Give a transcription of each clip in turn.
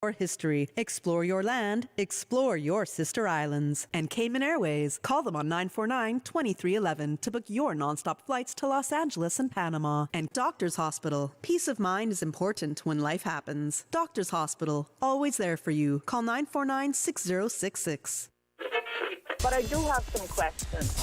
Your history. Explore your land. Explore your sister islands. And Cayman Airways. Call them on 949-2311 to book your nonstop flights to Los Angeles and Panama. And Doctors Hospital. Peace of mind is important when life happens. Doctors Hospital. Always there for you. Call 949-6066. But I do have some questions.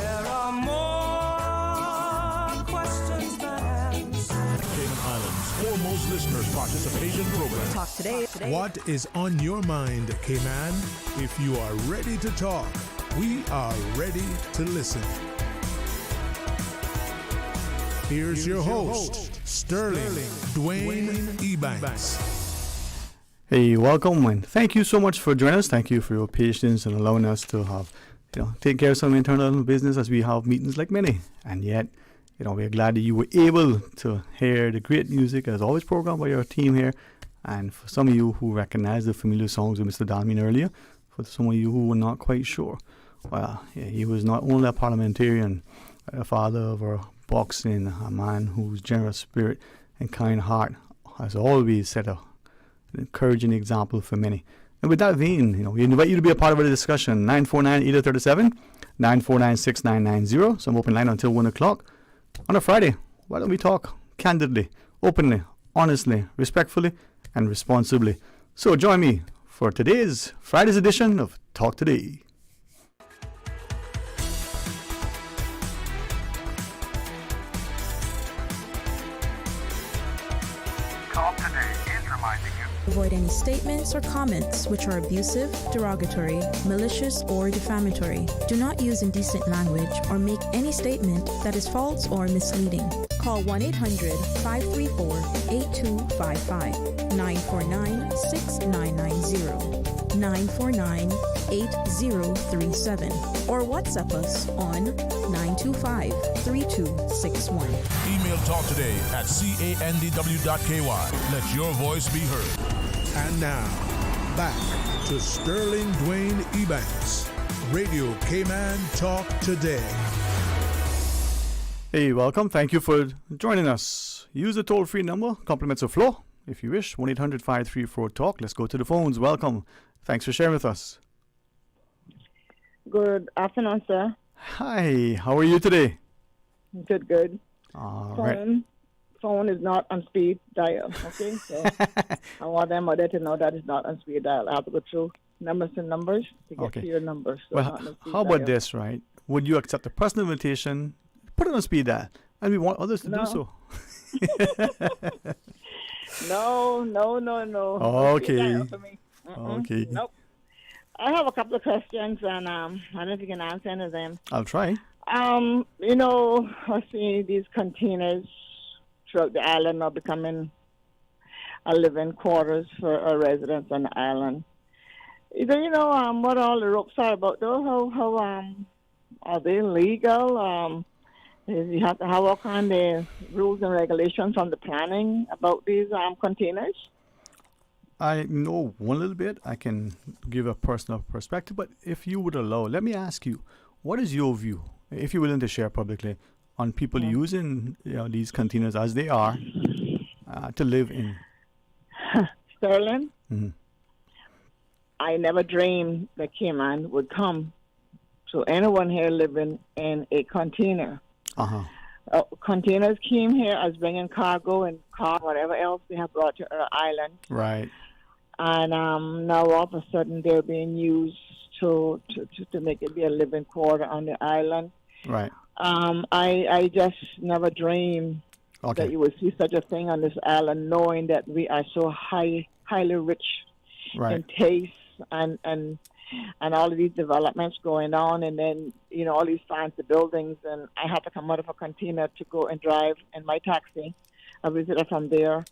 There are more questions than answers. Cayman Islands' foremost listeners participation program. Talk today. What is on your mind, Cayman? If you are ready to talk, we are ready to listen. Here's your host, Sterling Dwayne Ebanks. Hey, welcome and thank you so much for joining us. Thank you for your patience and allowing us to have, take care of some internal business as we have meetings like many. And yet, we're glad that you were able to hear the great music as always programmed by your team here. And for some of you who recognize the familiar songs of Mr. Dalmin earlier, for some of you who were not quite sure, well, he was not only a parliamentarian, a father of our boxing, a man whose generous spirit and kind heart has always set an encouraging example for many. And with that vein, we invite you to be a part of the discussion. 949-8037, 949-6990. Some open line until 1 o'clock on a Friday. Why don't we talk candidly, openly, honestly, respectfully, and responsibly? So join me for today's Friday's edition of Talk Today. Avoid any statements or comments which are abusive, derogatory, malicious, or defamatory. Do not use indecent language or make any statement that is false or misleading. Call 1-800-534-8255, 949-6990, 949-8037, or WhatsApp us on 925-3261. Email talk today at candw.ky. Let your voice be heard. And now, back to Sterling Dwayne Ebanks, Radio Cayman Talk Today. Hey, welcome. Thank you for joining us. Use the toll-free number, compliments of flow, if you wish, 1-800-534-TALK. Let's go to the phones. Welcome. Thanks for sharing with us. Good afternoon, sir. Hi, how are you today? Good. All right. Phone is not on speed dial, okay? So I want them or they to know that it's not on speed dial. I have to go through numbers and numbers to get to your numbers. So well, how about this, right? Would you accept a personal invitation, put it on speed dial, and we want others to do so? No. Okay. Okay. Nope. I have a couple of questions, and I don't know if you can answer any of them. I'll try. I see these containers throughout the island are becoming a living quarters for our residents on the island. Do you know what all the ropes are about, though? How are they legal? You have to have all kind of rules and regulations on the planning about these containers? I know one little bit. I can give a personal perspective, but if you would allow, let me ask you, what is your view, if you're willing to share publicly, on people using these containers as they are to live in? Sterling, I never dreamed that Cayman would come to anyone here living in a container. Containers came here as bringing cargo and whatever else they have brought to our island. Right. And now all of a sudden they're being used to make it be a living quarter on the island. Right. I just never dreamed that you would see such a thing on this island, knowing that we are so highly rich in taste and all of these developments going on, and then all these fancy buildings. And I had to come out of a container to go and drive in my taxi. I visited from there,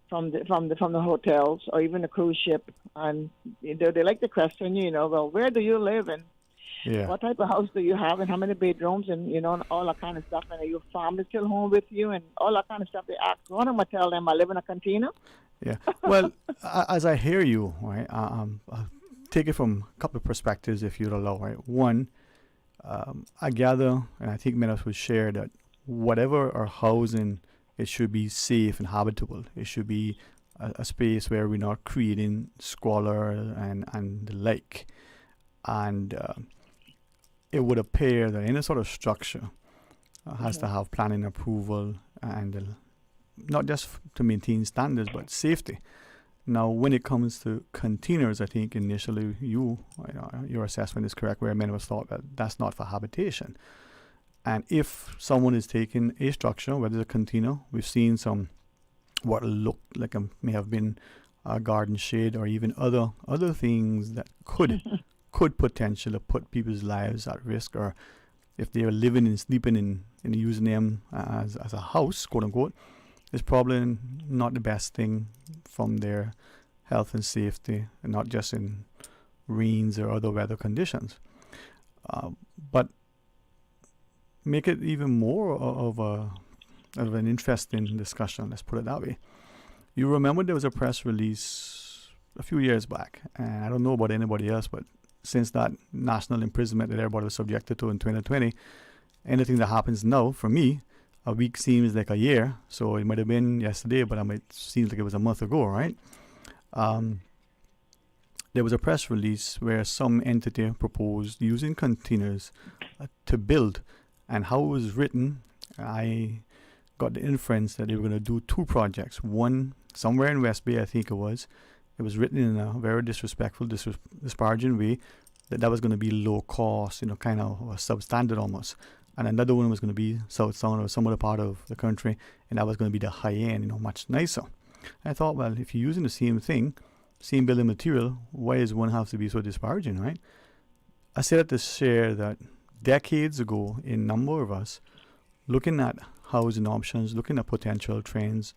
from the hotels or even the cruise ship, and they like to question you. Well, where do you live and what type of house do you have and how many bedrooms and all that kind of stuff, and are your family still home with you and all that kind of stuff. They ask. What am I tell them? I live in a container. Yeah. Well, as I hear you, right, I'll take it from a couple of perspectives, if you'd allow. Right. One, I gather, and I think many of us would share that whatever our housing, it should be safe and habitable. It should be a space where we're not creating squalor and the like. And it would appear that any sort of structure has to have planning approval and not just to maintain standards, but safety. Now, when it comes to containers, I think initially your assessment is correct, where many of us thought that that's not for habitation. And if someone is taking a structure, whether it's a container, we've seen some what look like may have been a garden shade or even other things that could potentially put people's lives at risk, or if they are living and sleeping in using them as a house, quote unquote, is probably not the best thing from their health and safety, and not just in rains or other weather conditions. But make it even more of an interesting discussion, let's put it that way. You remember there was a press release a few years back, and I don't know about anybody else, but since that national imprisonment that everybody was subjected to in 2020, anything that happens now, for me, a week seems like a year. So it might have been yesterday, but it seems like it was a month ago, right? There was a press release where some entity proposed using containers to build, and how it was written, I got the inference that they were going to do two projects. One somewhere in West Bay, I think it was. It was written in a very disrespectful, disparaging way, that was going to be low cost, kind of a substandard almost. And another one was going to be South Sound or some other part of the country, and that was going to be the high end, much nicer. I thought, well, if you're using the same thing, same building material, why does one have to be so disparaging, right? I said that to share that decades ago, a number of us, looking at housing options, looking at potential trends,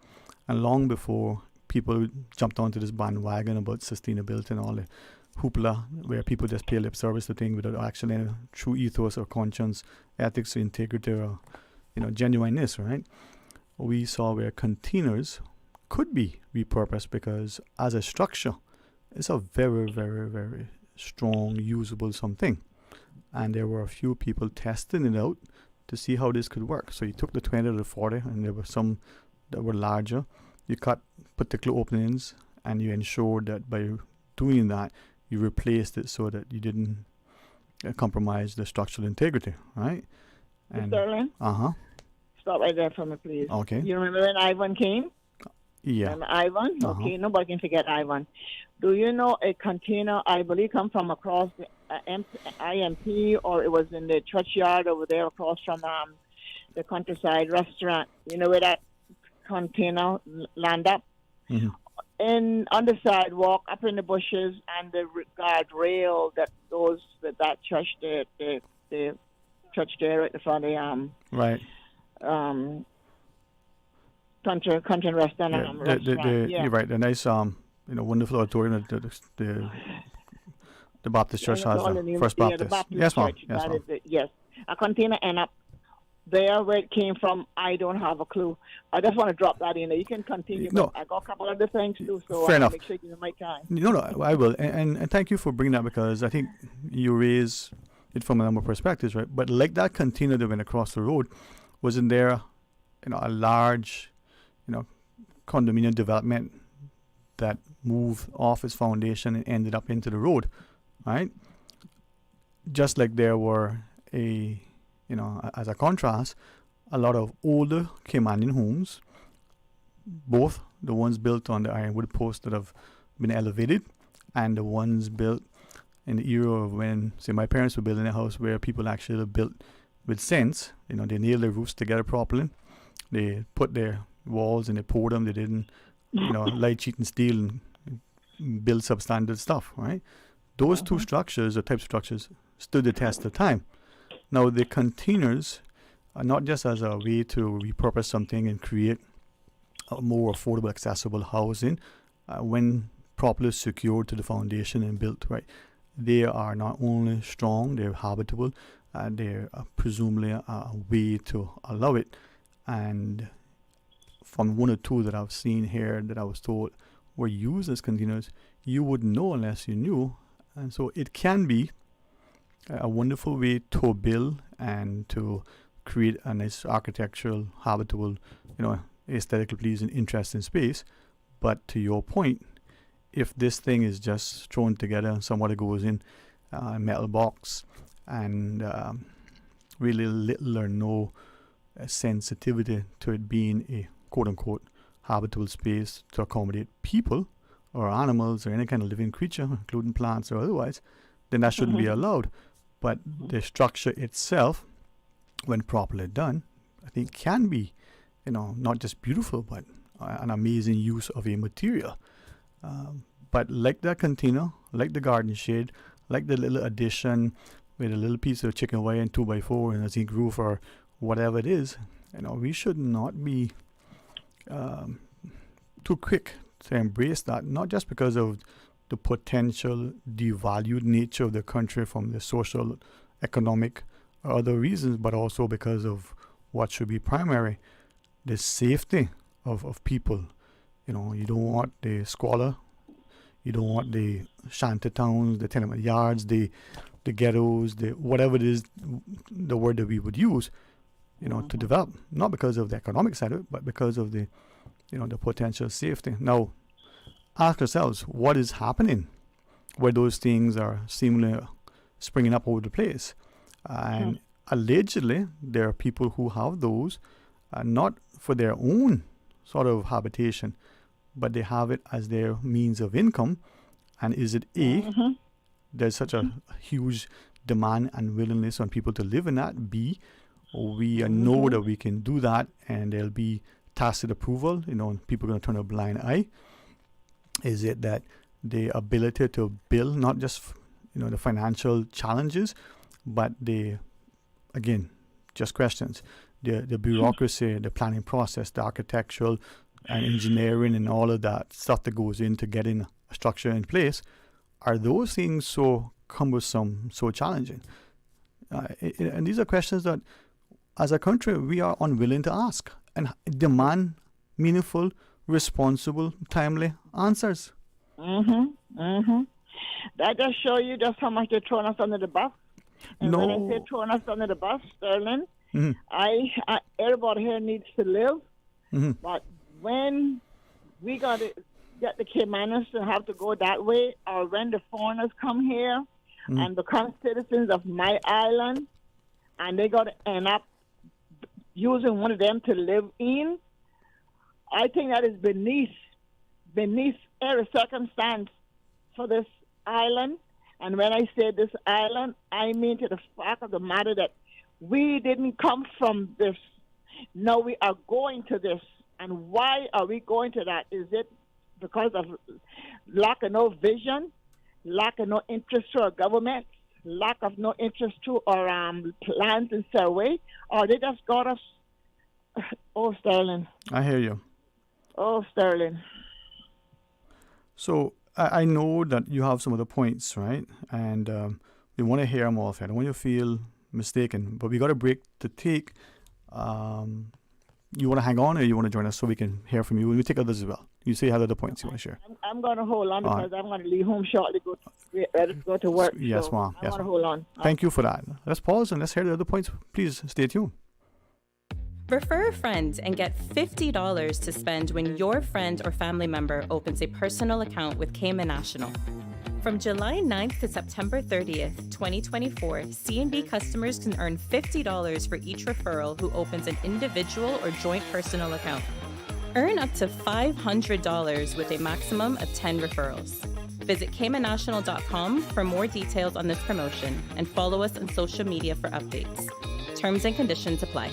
and long before people jumped onto this bandwagon about sustainability and all the hoopla, where people just pay lip service to things without actually any true ethos or conscience, ethics or integrity or genuineness, right? We saw where containers could be repurposed, because as a structure, it's a very, very, very strong, usable something. And there were a few people testing it out to see how this could work. So you took the 20 to the 40, and there were some that were larger. You cut particular openings, and you ensured that by doing that, you replaced it so that you didn't compromise the structural integrity, right? And Sterling? Stop right there for me, please. Okay. You remember when Ivan came? Yeah. Remember Ivan? Okay, nobody can forget Ivan. Do you know a container, I believe, come from across the IMP, or it was in the churchyard over there across from the Countryside restaurant? You know where that container land up? Mm-hmm. On the sidewalk, up in the bushes, and the guard rail that goes with that church, the church there at the front of right. Country and restaurant. Restaurant. You're right. The nice wonderful auditorium that the Baptist church has, the First Baptist. The Baptist yes, ma'am. church. Yes, ma'am. Yes. A container end up there where it came from. I don't have a clue. I just want to drop that in there. You can continue. No. I got a couple other things too, so Fair enough. Make sure you give me my time. No, I will. And thank you for bringing that, because I think you raise it from a number of perspectives, right? But like that container that went across the road, wasn't there, a large, condominium development that moved off its foundation and ended up into the road, right? Just like there were as a contrast, a lot of older Caymanian homes, both the ones built on the ironwood posts that have been elevated, and the ones built in the era of when, say, my parents were building a house where people actually built with sense. They nailed their roofs together properly. They put their walls and they poured them. They didn't, light, cheat, and steal and build substandard stuff, right? Those two structures, or type structures, stood the test of time. Now, the containers are not just as a way to repurpose something and create a more affordable, accessible housing when properly secured to the foundation and built right. They are not only strong, they're habitable, they're presumably a way to allow it. And from one or two that I've seen here that I was told were used as containers, you wouldn't know unless you knew. And so it can be a wonderful way to build and to create a nice architectural, habitable, aesthetically pleasing, interesting space. But to your point, if this thing is just thrown together, somebody goes in a metal box and really little or no sensitivity to it being a quote-unquote habitable space to accommodate people or animals or any kind of living creature, including plants or otherwise, then that shouldn't be allowed. But the structure itself, when properly done, I think can be, not just beautiful, but an amazing use of a material. But like that container, like the garden shade, like the little addition with a little piece of chicken wire and 2x4 and a zinc roof or whatever it is, we should not be too quick to embrace that, not just because of the potential devalued nature of the country from the social, economic, or other reasons, but also because of what should be primary, the safety of people. You don't want the squalor, you don't want the shanty towns, the tenement yards, the ghettos, the whatever it is, the word that we would use, to develop, not because of the economic side of it, but because of the the potential safety. Now, ask ourselves, what is happening where those things are seemingly springing up over the place? And allegedly, there are people who have those not for their own sort of habitation, but they have it as their means of income. And is it there's such a huge demand and willingness on people to live in that? B, we know that we can do that and there'll be tacit approval, and people are going to turn a blind eye. Is it that the ability to build, not just the financial challenges, but again, just questions, the bureaucracy, the planning process, the architectural and engineering and all of that stuff that goes into getting a structure in place, are those things so cumbersome, so challenging? And these are questions that as a country we are unwilling to ask and demand meaningful, responsible, timely answers. That just shows you just how much they're throwing us under the bus. And when I say throwing us under the bus, Sterling, I everybody here needs to live. But when we got to get the Caymaners to have to go that way, or when the foreigners come here and become citizens of my island, and they got to end up using one of them to live in, I think that is beneath every circumstance for this island. And when I say this island, I mean to the fact of the matter that we didn't come from this. No, we are going to this. And why are we going to that? Is it because of lack of no vision, lack of no interest to our government, lack of no interest to our plans and survey, or they just got us? Oh, Sterling. I hear you. Oh, Sterling. So I know that you have some of the points, right? And we want to hear them all. I don't want you to feel mistaken, but we got a break to take. You want to hang on, or you want to join us so we can hear from you? And we take others as well. You say you have other points you want to share. I'm going to hold on because I'm going to leave home shortly, ready to go to work. Yes, so ma'am. I'm going to hold on. Thank you for that. Let's pause and let's hear the other points. Please stay tuned. Refer a friend and get $50 to spend when your friend or family member opens a personal account with Cayman National. From July 9th to September 30th, 2024, C&B customers can earn $50 for each referral who opens an individual or joint personal account. Earn up to $500 with a maximum of 10 referrals. Visit CaymanNational.com for more details on this promotion and follow us on social media for updates. Terms and conditions apply.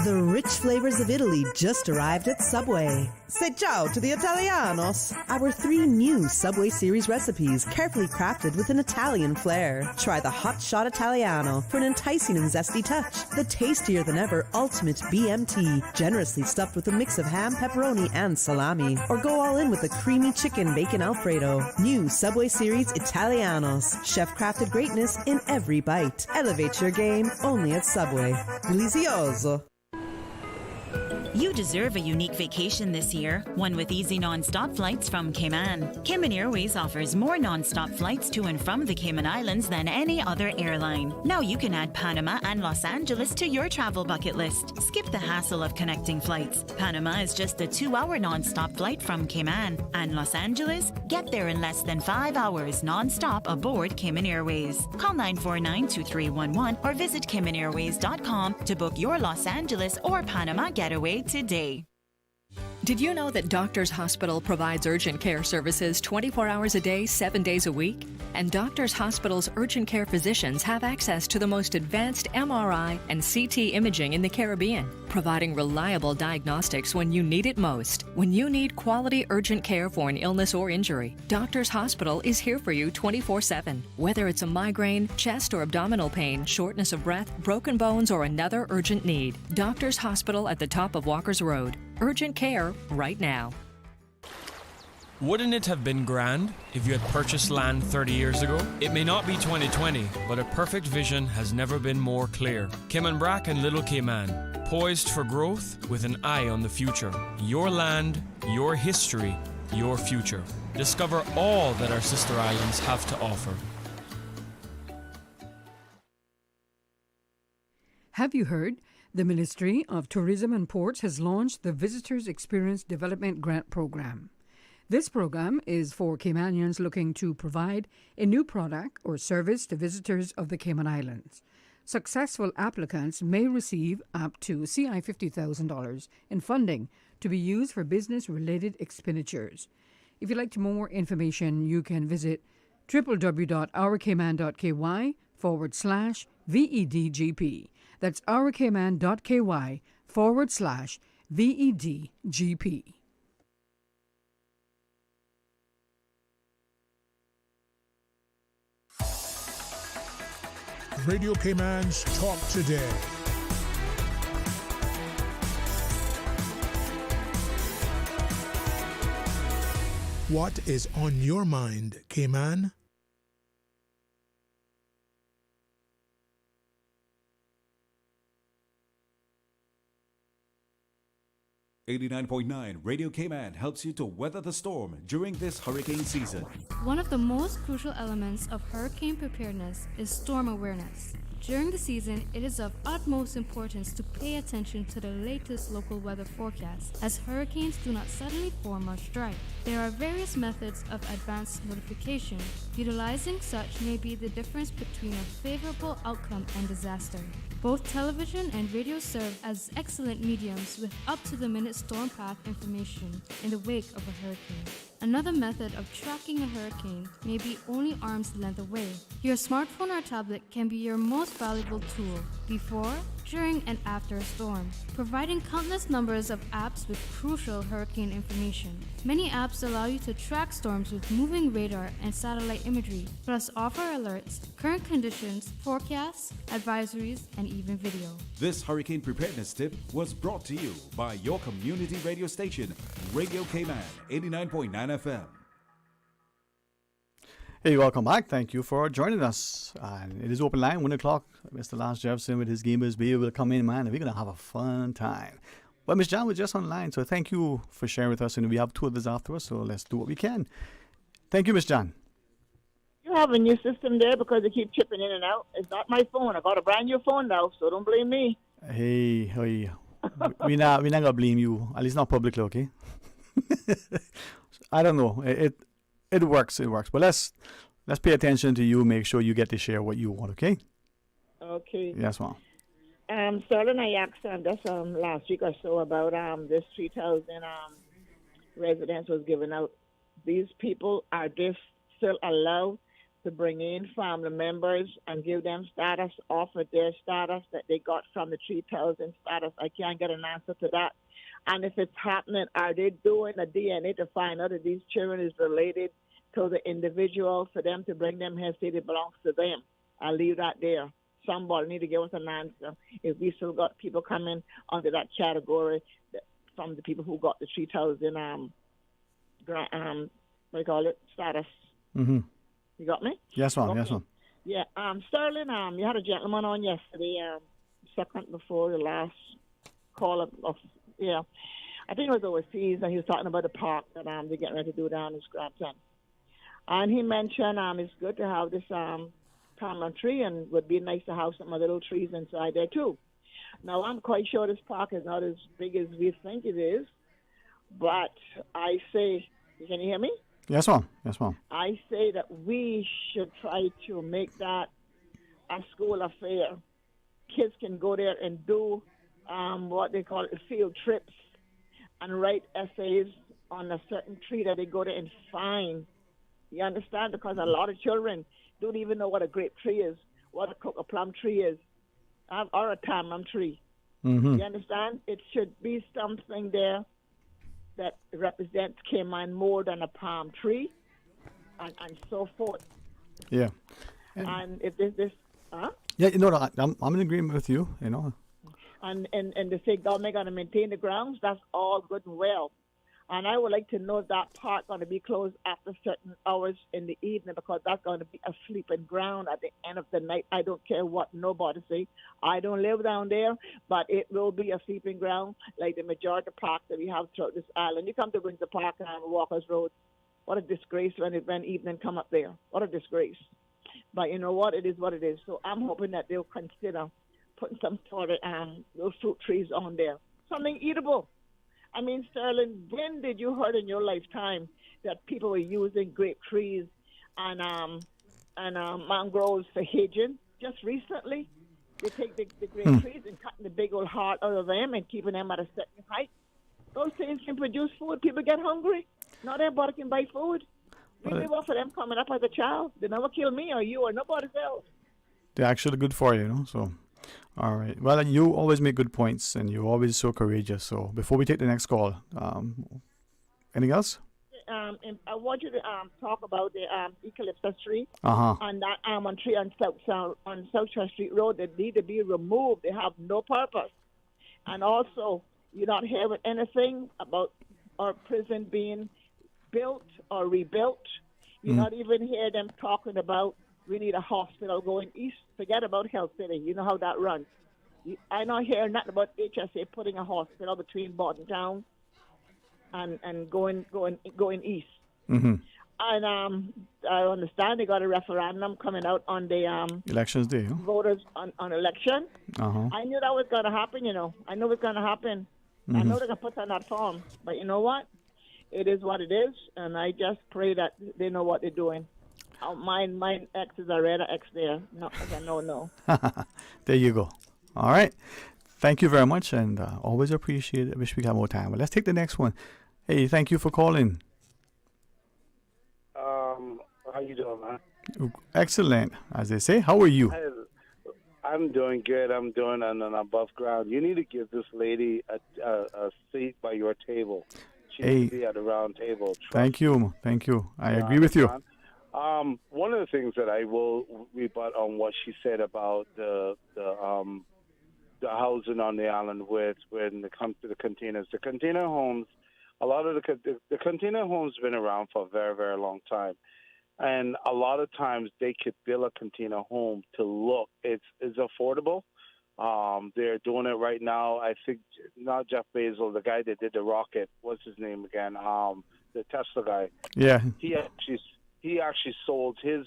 The rich flavors of Italy just arrived at Subway. Say ciao to the Italianos. Our 3 new Subway Series recipes, carefully crafted with an Italian flair. Try the Hot Shot Italiano for an enticing and zesty touch. The tastier than ever Ultimate BMT, generously stuffed with a mix of ham, pepperoni, and salami. Or go all in with the creamy chicken bacon Alfredo. New Subway Series Italianos. Chef-crafted greatness in every bite. Elevate your game only at Subway. Delizioso. You deserve a unique vacation this year, one with easy non-stop flights from Cayman. Cayman Airways offers more non-stop flights to and from the Cayman Islands than any other airline. Now you can add Panama and Los Angeles to your travel bucket list. Skip the hassle of connecting flights. Panama is just a 2-hour non-stop flight from Cayman. And Los Angeles? Get there in less than 5 hours non-stop aboard Cayman Airways. Call 949-2311 or visit CaymanAirways.com to book your Los Angeles or Panama getaway today. Did you know that Doctors Hospital provides urgent care services 24 hours a day, 7 days a week? And Doctors Hospital's urgent care physicians have access to the most advanced MRI and CT imaging in the Caribbean, providing reliable diagnostics when you need it most. When you need quality urgent care for an illness or injury, Doctors Hospital is here for you 24/7. Whether it's a migraine, chest or abdominal pain, shortness of breath, broken bones, or another urgent need, Doctors Hospital at the top of Walker's Road. Urgent care right now. Wouldn't it have been grand if you had purchased land 30 years ago? It may not be 2020, but a perfect vision has never been more clear. Cayman Brac and Little Cayman, poised for growth with an eye on the future. Your land, your history, your future. Discover all that our sister islands have to offer. Have you heard? The Ministry of Tourism and Ports has launched the Visitors Experience Development Grant Program. This program is for Caymanians looking to provide a new product or service to visitors of the Cayman Islands. Successful applicants may receive up to CI $50,000 in funding to be used for business-related expenditures. If you'd like more information, you can visit www.ourcayman.ky/VEDGP. That's ourcayman.ky/VEDGP. Radio Cayman's Talk Today. What is on your mind, Cayman? .9 Radio Cayman helps you to weather the storm during this hurricane season. One of the most crucial elements of hurricane preparedness is storm awareness. During the season, it is of utmost importance to pay attention to the latest local weather forecasts, as hurricanes do not suddenly form or strike. There are various methods of advanced notification. Utilizing such may be the difference between a favorable outcome and disaster. Both television and radio serve as excellent mediums with up-to-the-minute storm path information in the wake of a hurricane. Another method of tracking a hurricane may be only arm's length away. Your smartphone or tablet can be your most valuable tool before, during, and after a storm, providing countless numbers of apps with crucial hurricane information. Many apps allow you to track storms with moving radar and satellite imagery, plus offer alerts, current conditions, forecasts, advisories, and even video. This hurricane preparedness tip was brought to you by your community radio station, Radio Cayman 89.9 FM. Hey, welcome back. Thank you for joining us. And it is open line, 1 o'clock. Mr. Lance Jefferson with his Gamers Bay will come in, man, and we're going to have a fun time. Well, Miss John was just online, so thank you for sharing with us. And we have two others after us, so let's do what we can. Thank you, Miss John. You have a new system there because they keep chipping in and out. It's not my phone. I got a brand new phone now, so don't blame me. Hey, we not gonna blame you. At least not publicly, okay? I don't know. It works. But let's pay attention to you. Make sure you get to share what you want, okay? Okay. Yes, ma'am. Sterling, I asked just last week or so about this 3,000 residents was given out. These people, are they still allowed to bring in family members and give them status off of their status that they got from the 3,000 status? I can't get an answer to that. And if it's happening, are they doing a DNA to find out that these children is related to the individual for them to bring them here, say it belongs to them? I'll leave that there. Somebody need to give us an answer if we still got people coming under that category from the people who got the 3,000 status. Mm-hmm. You got me? Yes, ma'am. Okay. Yes, ma'am. Yeah. Sterling, you had a gentleman on yesterday, second before the last call of Yeah. I think it was overseas, and he was talking about the park that they're getting ready to do down in Scranton. And he mentioned it's good to have this palm tree, and would be nice to have some little trees inside there too. Now, I'm quite sure this park is not as big as we think it is, but I say, can you hear me? Yes, ma'am. Yes, ma'am. I say that we should try to make that a school affair. Kids can go there and do what they call field trips and write essays on a certain tree that they go there and find. You understand? Because a lot of children don't even know what a grape tree is, what a cocoa plum tree is, or a tamarind tree. Mm-hmm. You understand? It should be something there that represents Cayman more than a palm tree, and so forth. Yeah. And if this Yeah, you know, I'm in agreement with you, you know. and they say government going to maintain the grounds, that's all good and well. And I would like to know if that park going to be closed after certain hours in the evening, because that's going to be a sleeping ground at the end of the night. I don't care what nobody say. I don't live down there, but it will be a sleeping ground like the majority of parks that we have throughout this island. You come to Windsor Park and Walker's Road, what a disgrace when evening come up there. What a disgrace. But you know what? It is what it is. So I'm hoping that they'll consider putting some sort of those fruit trees on there. Something eatable. I mean, Sterling, when did you heard in your lifetime that people were using grape trees and mangroves for hedging? Just recently, they take the grape trees and cutting the big old heart out of them and keeping them at a certain height. Those things can produce food. People get hungry. Not everybody can buy food. We live off of them coming up as a child. They never kill me or you or nobody else. They're actually good for you, you know, so... All right. Well, you always make good points, and you're always so courageous. So before we take the next call, anything else? And I want you to talk about the eucalyptus tree Uh-huh. and that almond tree on South Church Street Road that need to be removed. They have no purpose. And also, you're not hearing anything about our prison being built or rebuilt. You're not even hear them talking about we need a hospital going east. Forget about Health City. You know how that runs. I not hear nothing about HSA putting a hospital between Bordentown and going east. Mm-hmm. And I understand they got a referendum coming out on the Elections Day, huh? voters on election. Uh-huh. I knew that was going to happen, you know. I know it's going to happen. I know they're going to put on that form. But you know what? It is what it is. And I just pray that they know what they're doing. Mine X is a red X there. No. There you go. All right. Thank you very much, and always appreciate it. I wish we had more time. But let's take the next one. Hey, thank you for calling. How you doing, man? Excellent, as they say. How are you? I'm doing good. I'm doing on an above ground. You need to give this lady a seat by your table. She needs to be at a round table. Thank you. I agree with you. One of the things that I will rebut on what she said about the housing on the island when it comes to the containers. The container homes, a lot of the container homes have been around for a very, very long time. And a lot of times they could build a container home to look, it's affordable. They're doing it right now. I think not Jeff Bezos, the guy that did the rocket, what's his name again? The Tesla guy. Yeah. He actually sold his $1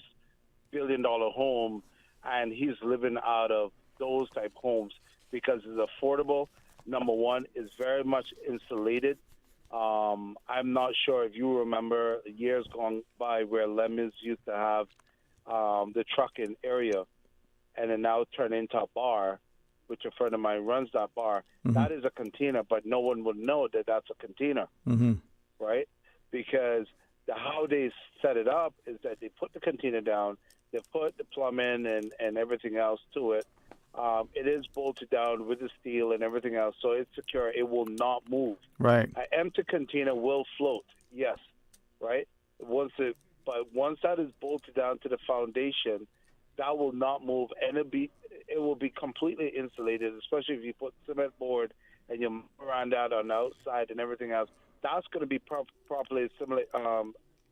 billion home, and he's living out of those type homes because it's affordable. Number one, it's very much insulated. I'm not sure if you remember years gone by where Lemons used to have the trucking area, and it now turned into a bar, which a friend of mine runs that bar. Mm-hmm. That is a container, but no one would know that that's a container, right? Because how they set it up is that they put the container down, they put the plumbing and everything else to it. It is bolted down with the steel and everything else, so it's secure. It will not move. Right. An empty container will float, yes, right? But once that is bolted down to the foundation, that will not move, and it will be completely insulated, especially if you put cement board and you around that on the outside and everything else. That's going to be properly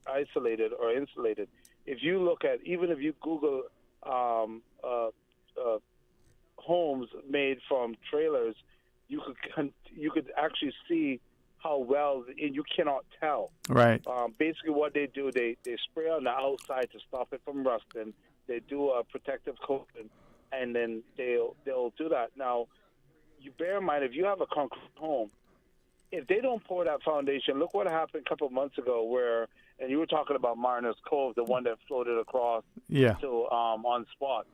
isolated or insulated. If you look at, even if you Google homes made from trailers, you could actually see how well, and you cannot tell. Right. Basically, what they do, they spray on the outside to stop it from rusting. They do a protective coating, and then they'll do that. Now, you bear in mind, if you have a concrete home, if they don't pour that foundation, look what happened a couple of months ago and you were talking about Mariners Cove, the one that floated across to on spot.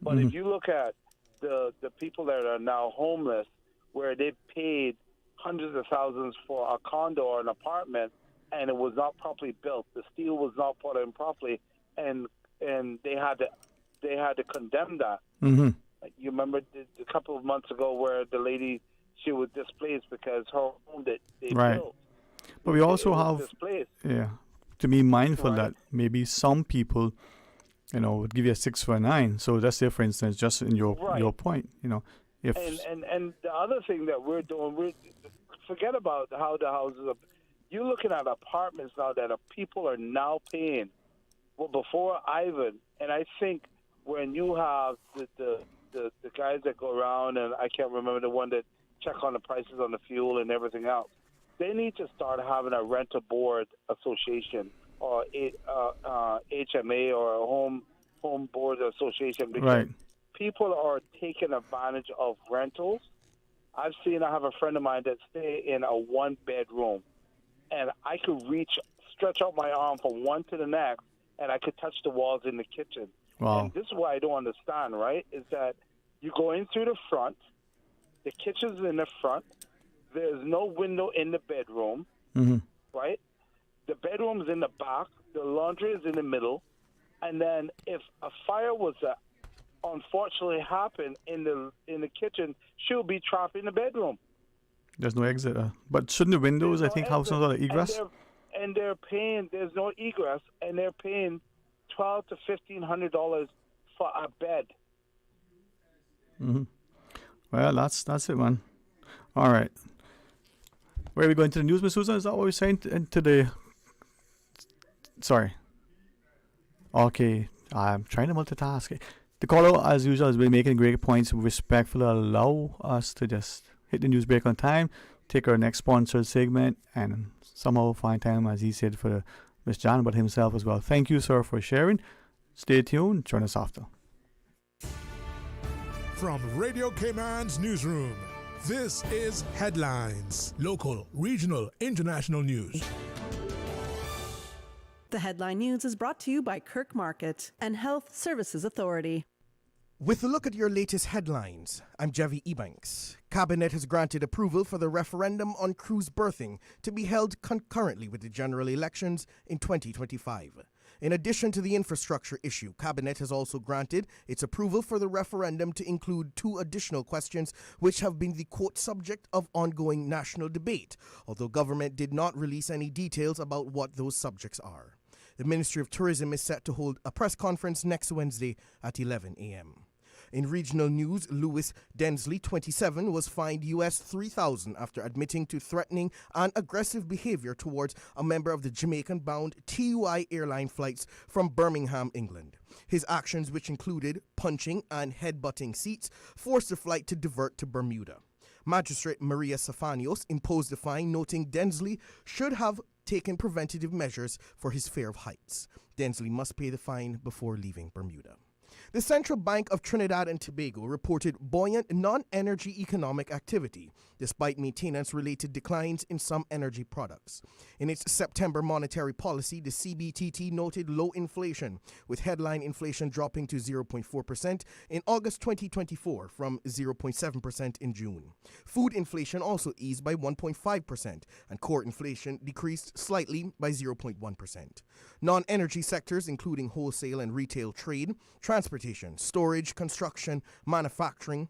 But if you look at the people that are now homeless, where they paid hundreds of thousands for a condo or an apartment, and it was not properly built, the steel was not put in properly, and they had to condemn that. Mm-hmm. You remember a couple of months ago where the lady, she was displaced because her home that they built. But we also have displaced. to be mindful that maybe some people, would give you a 6 for a 9. So let's say, for instance, just in your point, if and the other thing that we're doing, forget about how the houses are. You're looking at apartments now that people are now paying. Well, before Ivan, and I think when you have the guys that go around, and I can't remember the one that check on the prices on the fuel and everything else, they need to start having a renter board association or HMA or a home board association, because people are taking advantage of rentals. I have a friend of mine that stay in a 1-bedroom, and I could stretch out my arm from one to the next, and I could touch the walls in the kitchen. Wow. And this is what I don't understand, right? Is that you go in through the front, the kitchen's in the front, there's no window in the bedroom, right? The bedroom's in the back, the laundry is in the middle, and then if a fire was to unfortunately happen in the kitchen, she'll be trapped in the bedroom. There's no exit. But shouldn't the windows, I think, have some sort of egress? And they're paying, there's no egress, and they're paying $1,200 to $1,500 for a bed. Well, that's it, man. All right. Where are we going to the news, Miss Susan? Is that what we're saying today? Sorry. Okay. I'm trying to multitask. The caller, as usual, has been making great points. Respectfully allow us to just hit the news break on time, take our next sponsored segment, and somehow find time, as he said, for Miss John, but himself as well. Thank you, sir, for sharing. Stay tuned. Join us after. From Radio Cayman's newsroom, this is Headlines. Local, regional, international news. The Headline News is brought to you by Kirk Market and Health Services Authority. With a look at your latest headlines, I'm Dwayne Ebanks. Cabinet has granted approval for the referendum on cruise berthing to be held concurrently with the general elections in 2025. In addition to the infrastructure issue, Cabinet has also granted its approval for the referendum to include 2 additional questions which have been the quote subject of ongoing national debate, although government did not release any details about what those subjects are. The Ministry of Tourism is set to hold a press conference next Wednesday at 11 a.m. In regional news, Louis Densley, 27, was fined US $3,000 after admitting to threatening and aggressive behavior towards a member of the Jamaican-bound TUI airline flights from Birmingham, England. His actions, which included punching and headbutting seats, forced the flight to divert to Bermuda. Magistrate Maria Safanios imposed the fine, noting Densley should have taken preventative measures for his fear of heights. Densley must pay the fine before leaving Bermuda. The Central Bank of Trinidad and Tobago reported buoyant non-energy economic activity, despite maintenance-related declines in some energy products. In its September monetary policy, the CBTT noted low inflation, with headline inflation dropping to 0.4% in August 2024 from 0.7% in June. Food inflation also eased by 1.5%, and core inflation decreased slightly by 0.1%. Non-energy sectors, including wholesale and retail trade, transportation, storage, construction, manufacturing,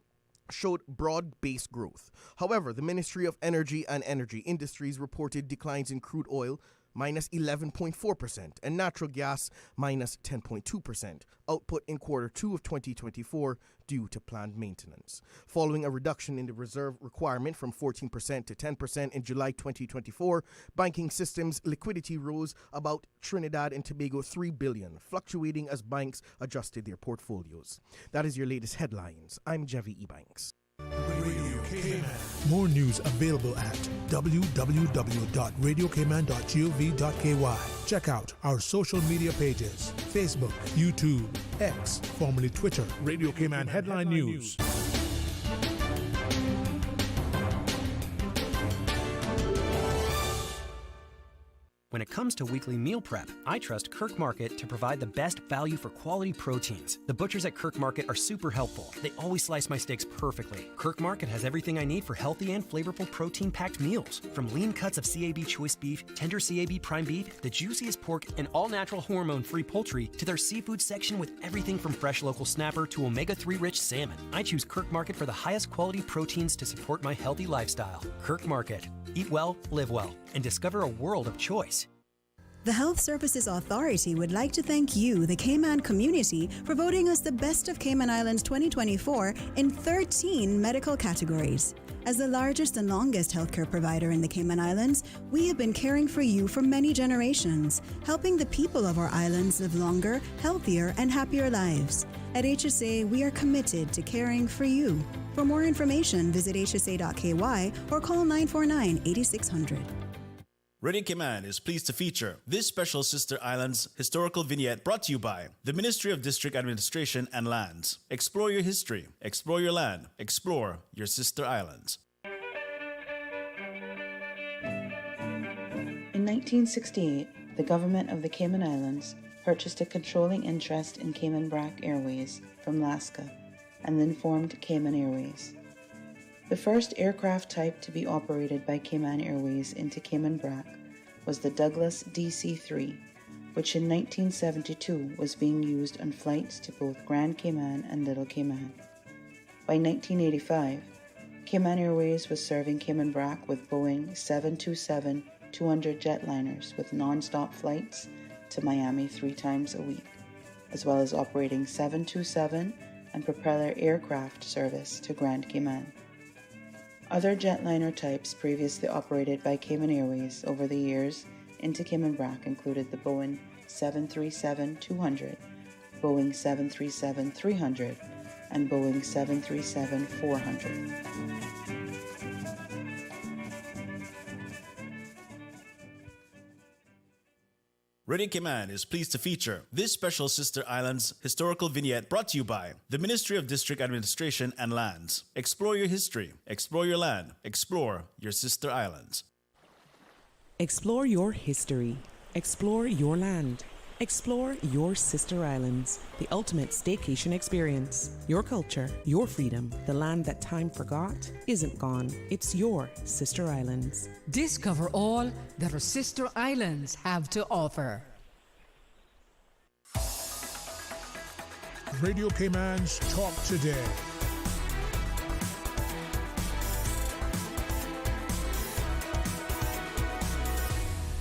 showed broad-based growth. However, the Ministry of Energy and Energy Industries reported declines in crude oil, minus 11.4%, and natural gas, minus 10.2%, output in quarter 2 of 2024 due to planned maintenance. Following a reduction in the reserve requirement from 14% to 10% in July 2024, banking systems liquidity rose about Trinidad and Tobago $3 billion, fluctuating as banks adjusted their portfolios. That is your latest headlines. I'm Dwayne Ebanks. More news available at www.radiocayman.gov.ky. Check out our social media pages: Facebook, YouTube, X, formerly Twitter, Radio Cayman Headline News. When it comes to weekly meal prep, I trust Kirk Market to provide the best value for quality proteins. The butchers at Kirk Market are super helpful. They always slice my steaks perfectly. Kirk Market has everything I need for healthy and flavorful protein-packed meals. From lean cuts of CAB choice beef, tender CAB prime beef, the juiciest pork, and all-natural hormone-free poultry, to their seafood section with everything from fresh local snapper to omega-3 rich salmon. I choose Kirk Market for the highest quality proteins to support my healthy lifestyle. Kirk Market. Eat well, live well, and discover a world of choice. The Health Services Authority would like to thank you, the Cayman community, for voting us the Best of Cayman Islands 2024 in 13 medical categories. As the largest and longest healthcare provider in the Cayman Islands, we have been caring for you for many generations, helping the people of our islands live longer, healthier, and happier lives. At HSA, we are committed to caring for you. For more information, visit hsa.ky or call 949-8600. Radio Cayman is pleased to feature this special Sister Islands historical vignette brought to you by the Ministry of District Administration and Lands. Explore your history, explore your land, explore your Sister Islands. In 1968, the government of the Cayman Islands purchased a controlling interest in Cayman Brac Airways from Alaska and then formed Cayman Airways. The first aircraft type to be operated by Cayman Airways into Cayman Brac was the Douglas DC-3, which in 1972 was being used on flights to both Grand Cayman and Little Cayman. By 1985, Cayman Airways was serving Cayman Brac with Boeing 727-200 jetliners with non-stop flights to Miami 3 times a week, as well as operating 727 and propeller aircraft service to Grand Cayman. Other jetliner types previously operated by Cayman Airways over the years into Cayman Brac included the Boeing 737-200, Boeing 737-300, and Boeing 737-400. Radio Cayman is pleased to feature this special Sister Islands historical vignette brought to you by the Ministry of District Administration and Lands. Explore your history, explore your land, explore your Sister Islands. Explore your history, explore your land, explore your Sister Islands, the ultimate staycation experience. Your culture, your freedom, the land that time forgot isn't gone. It's your Sister Islands. Discover all that our Sister Islands have to offer. Radio Cayman's Talk Today.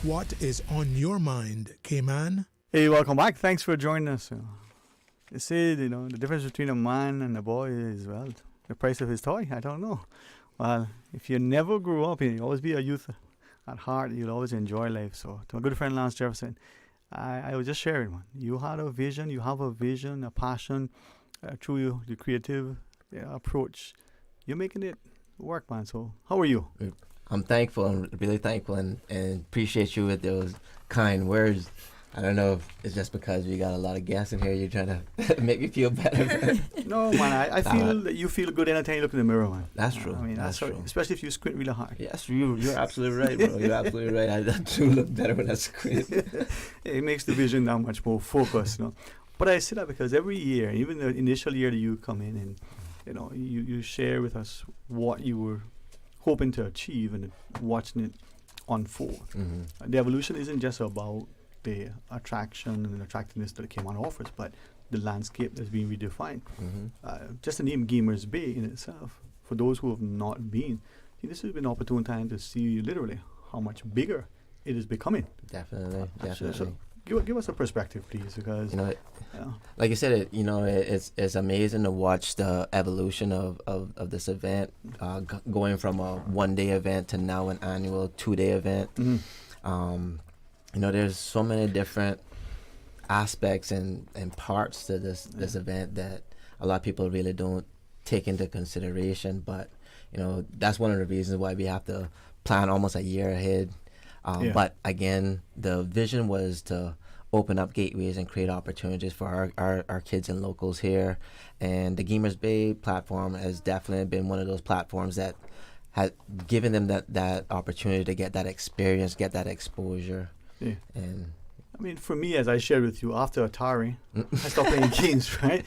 What is on your mind, Cayman? Hey, welcome back. Thanks for joining us. They say, the difference between a man and a boy is, well, the price of his toy. I don't know. Well, if you never grew up, you'll always be a youth at heart. You'll always enjoy life. So, to my good friend Lance Jefferson, I was just sharing one. You had a vision. You have a vision, a passion through the creative approach. You're making it work, man. So, how are you? I'm thankful. I'm really thankful and appreciate you with those kind words. I don't know if it's just because we got a lot of guests in here, you're trying to make me feel better. No, man, I feel that you feel good anytime you look in the mirror, man. That's true. I mean, that's true. Especially if you squint really hard. Yes, you're absolutely right, bro. You're absolutely right. I do look better when I squint. It makes the vision that much more focused, But I say that because every year, even the initial year that you come in and, you share with us what you were hoping to achieve and watching it unfold. Mm-hmm. The evolution isn't just about the attraction and attractiveness that Cayman offers, but the landscape that's being redefined. Mm-hmm. Just the name Gamers Bay in itself, for those who have not been, this has been an opportune time to see literally how much bigger it is becoming. Definitely. So give us a perspective, please, because like you said, it's amazing to watch the evolution of this event, going from a one-day event to now an annual 2-day event. Mm-hmm. There's so many different aspects and parts to this event that a lot of people really don't take into consideration. But that's one of the reasons why we have to plan almost a year ahead. But again, the vision was to open up gateways and create opportunities for our kids and locals here. And the Gamers Bay platform has definitely been one of those platforms that has given them that opportunity to get that experience, get that exposure. Yeah. And I mean, for me, as I shared with you, after Atari, I stopped playing games, right?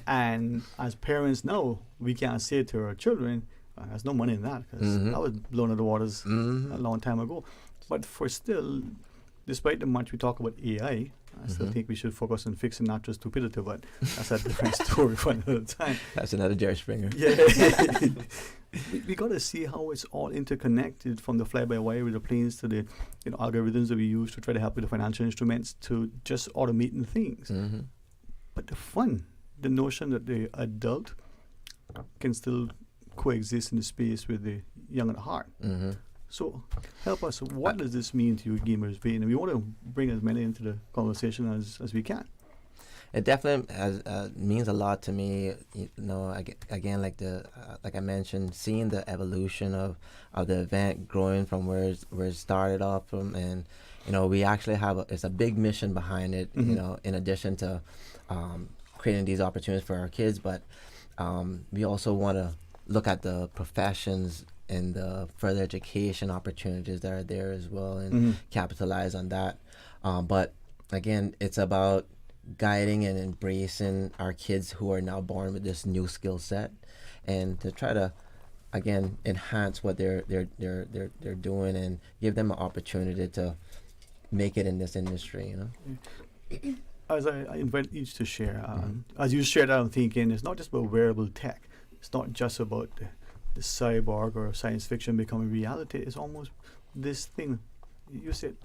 And as parents now, we can't say to our children, there's no money in that, because that was blown out of the waters a long time ago. But for still, despite the much we talk about AI, I still think we should focus on fixing natural stupidity, but that's a different story for another time. That's another Jerry Springer. Yeah. we got to see how it's all interconnected, from the fly-by-wire with the planes to the algorithms that we use to try to help with the financial instruments to just automating things. But the fun, the notion that the adult can still coexist in the space with the young at heart. So help us. What does this mean to you, Gamers Bay? And we want to bring as many into the conversation as we can. It definitely means a lot to me. Again, like I mentioned, seeing the evolution of the event growing from where it started off from, and we actually have it's a big mission behind it. In addition to creating these opportunities for our kids, but we also want to look at the professions and the further education opportunities that are there as well, and capitalize on that. But again, it's about guiding and embracing our kids who are now born with this new skill set, and to try to again enhance what they're doing and give them an opportunity to make it in this industry. As I invite each to share, as you shared, I'm thinking it's not just about wearable tech. It's not just about the cyborg or science fiction becoming reality. It's almost this thing. You said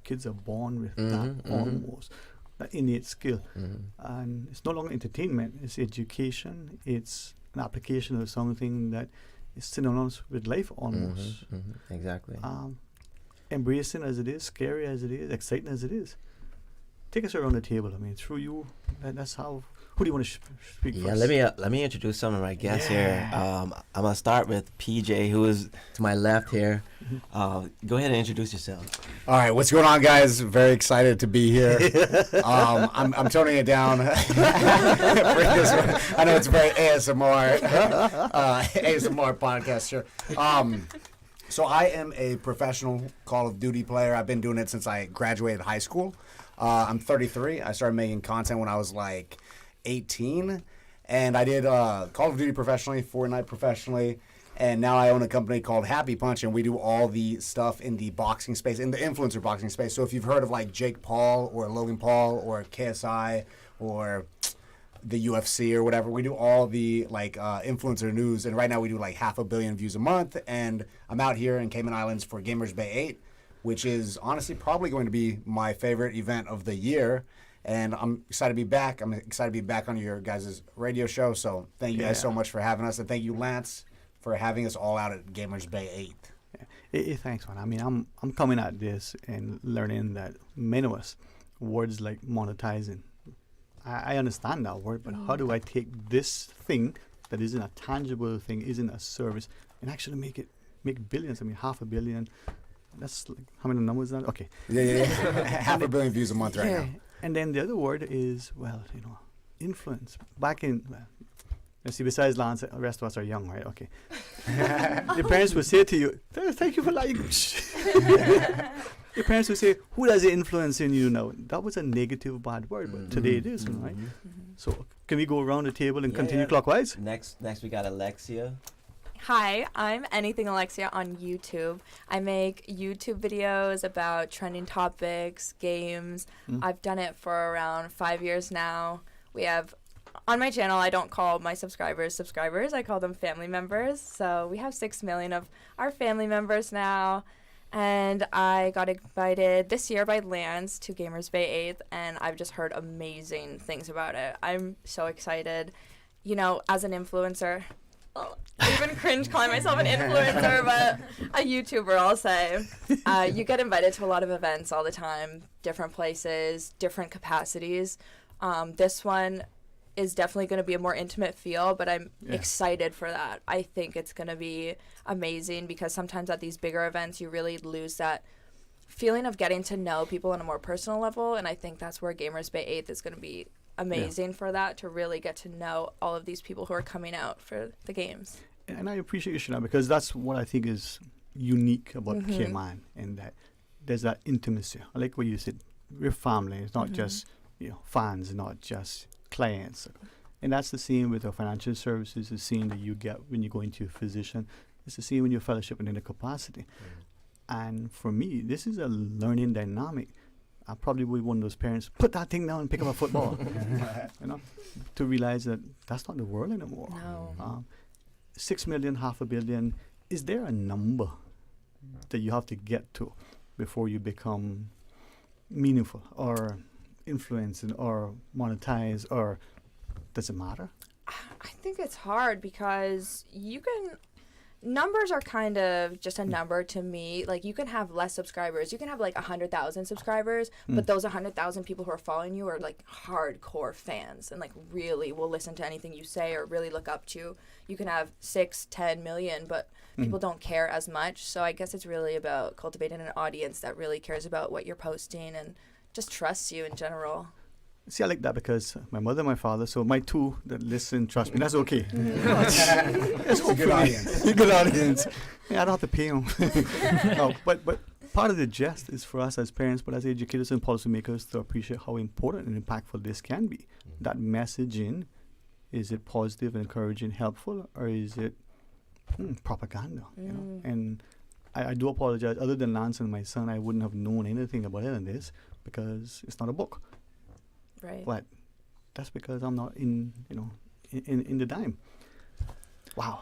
kids are born with that almost, that innate skill. And it's no longer entertainment. It's education. It's an application of something that is synonymous with life almost. Exactly. Embracing as it is, scary as it is, exciting as it is. Take us around the table. I mean, through you, that's how. Who do you want to speak first? Let me introduce some of my guests here. I'm gonna start with PJ, who is to my left here. Go ahead and introduce yourself. All right, what's going on, guys? Very excited to be here. I'm toning it down. I know it's very ASMR podcast here. So I am a professional Call of Duty player. I've been doing it since I graduated high school. I'm 33. I started making content when I was like 18, and I did Call of Duty professionally, Fortnite professionally, and now I own a company called Happy Punch, and we do all the stuff in the boxing space, in the influencer boxing space. So if you've heard of like Jake Paul or Logan Paul or KSI or the UFC or whatever, we do all the like influencer news, and right now we do like 500 million views a month, and I'm out here in Cayman Islands for Gamers Bay 8, which is honestly probably going to be my favorite event of the year. And I'm excited to be back. I'm excited to be back on your guys' radio show. So thank you guys so much for having us. And thank you, Lance, for having us all out at Gamers Bay 8. Thanks, man. I mean, I'm coming at this and learning that many of us, words like monetizing, I understand that word, but how do I take this thing that isn't a tangible thing, isn't a service, and actually make billions? I mean, 500 million. That's like, how many numbers is that? Okay. Yeah. 500 million views a month right now. And then the other word is, influence. Back in, let's see, besides Lance, the rest of us are young, right? Okay. Your parents would say to you, thank you for lying. Your parents would say, who does it influence in you now? That was a negative, bad word, but today it is, right? So can we go around the table and continue clockwise? Next we got Alexia. Hi, I'm Anything Alexia on YouTube. I make YouTube videos about trending topics, games. I've done it for around 5 years now. We have, on my channel, I don't call my subscribers, I call them family members. So we have 6 million of our family members now. And I got invited this year by Lance to Gamers Bay 8th, and I've just heard amazing things about it. I'm so excited. As an influencer, I even cringe calling myself an influencer, but a YouTuber, I'll say. You get invited to a lot of events all the time, different places, different capacities. This one, is definitely going to be a more intimate feel, but I'm excited for that. I think it's going to be amazing because sometimes at these bigger events, you really lose that feeling of getting to know people on a more personal level, and I think that's where Gamers Bay 8th is going to be amazing for that, to really get to know all of these people who are coming out for the games. And I appreciate you, Shana, because that's what I think is unique about Cayman, and that there's that intimacy. I like what you said. We're family. It's not just fans, not just clients. And that's the same with our financial services, the same that you get when you go into a physician. It's the same when you're fellowshipping in a capacity. And for me, this is a learning dynamic. I probably would be one of those parents, put that thing down and pick up a football. To realize that that's not the world anymore. No. 6 million, 500 million, is there a number that you have to get to before you become meaningful or influencing or monetize, or does it matter? I think it's hard because numbers are kind of just a number to me. Like, you can have less subscribers. You can have like 100,000 subscribers, but those 100,000 people who are following you are like hardcore fans and like really will listen to anything you say or really look up to you. You can have 6-10 million, but people don't care as much. So I guess it's really about cultivating an audience that really cares about what you're posting and just trusts you in general. See, I like that because my mother and my father, so my two that listen, trust me, that's okay. It's a good audience. Good audience. Yeah, I don't have to pay them. No, but part of the jest is for us as parents, but as educators and policymakers, to appreciate how important and impactful this can be. That messaging, is it positive, encouraging, helpful, or is it propaganda? You know? And I do apologize. Other than Lance and my son, I wouldn't have known anything about it in this because it's not a book. Right. But that's because I'm not in the dime. Wow.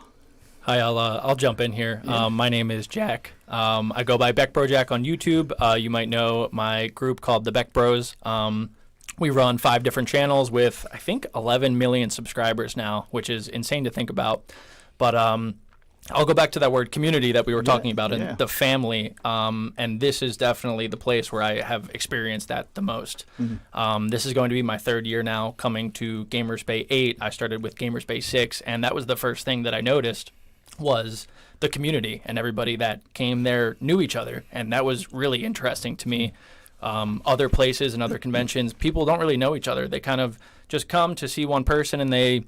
Hi, I'll jump in here. Yeah. My name is Jack. I go by Beck Bro Jack on YouTube. You might know my group called the Beck Bros. We run 5 different channels with, I think, 11 million subscribers now, which is insane to think about. But I'll go back to that word community that we were talking about and the family. And this is definitely the place where I have experienced that the most. This is going to be my 3rd year now coming to Gamers Bay 8. I started with Gamers Bay 6, and that was the first thing that I noticed was the community, and everybody that came there knew each other. And that was really interesting to me. Other places and other conventions, people don't really know each other. They kind of just come to see one person and they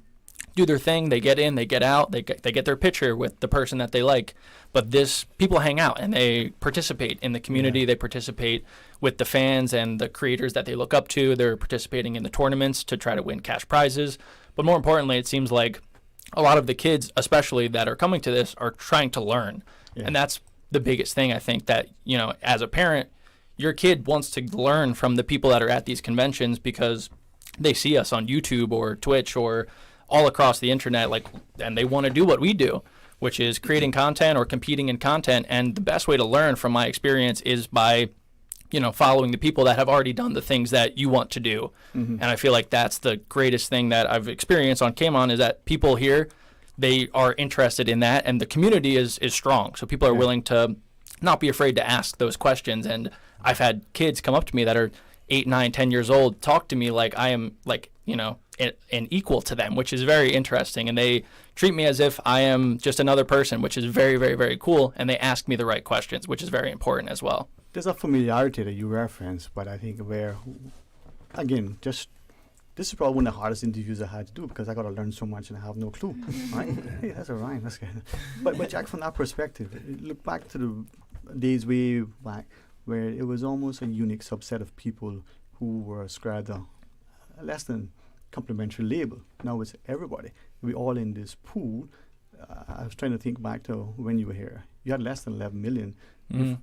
do their thing. They get in, they get out, they get their picture with the person that they like. But people hang out and they participate in the community. They participate with the fans and the creators that they look up to. They're participating in the tournaments to try to win cash prizes. But more importantly, it seems like a lot of the kids, especially that are coming to this, are trying to learn. And that's the biggest thing, I think, that, as a parent, your kid wants to learn from the people that are at these conventions because they see us on YouTube or Twitch or all across the internet, and they want to do what we do, which is creating content or competing in content. And the best way to learn from my experience is by, following the people that have already done the things that you want to do. And I feel like that's the greatest thing that I've experienced on K-Mon is that people here, they are interested in that, and the community is strong. So people are willing to not be afraid to ask those questions. And I've had kids come up to me that are 8, 9, 10 years old, talk to me like I am an equal to them, which is very interesting. And they treat me as if I am just another person, which is very, very, very cool. And they ask me the right questions, which is very important as well. There's a familiarity that you reference, but I think again, this is probably one of the hardest interviews I had to do because I got to learn so much and I have no clue. Right? Hey, that's a rhyme. That's good. But Jack, from that perspective, look back to the days way back where it was almost a unique subset of people who were ascribed a less than complimentary label. Now it's everybody. We're all in this pool. I was trying to think back to when you were here. You had less than 11 million.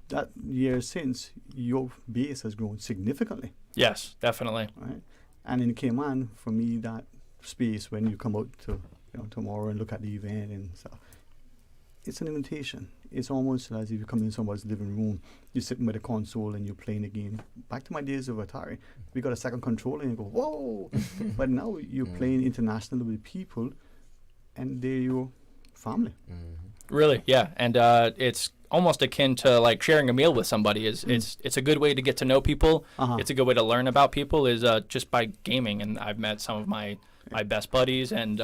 That year since, your base has grown significantly. Yes, definitely. Right? And in Cayman, for me, that space when you come out to tomorrow and look at the event and stuff, it's an invitation. It's almost as if you come in somebody's living room, you're sitting with a console and you're playing a game. Back to my days of Atari, we got a second controller and you go, whoa! But now you're playing internationally with people, and they're your family. Really, yeah. And it's almost akin to like sharing a meal with somebody. It's a good way to get to know people. It's a good way to learn about people is just by gaming. And I've met some of my my best buddies, and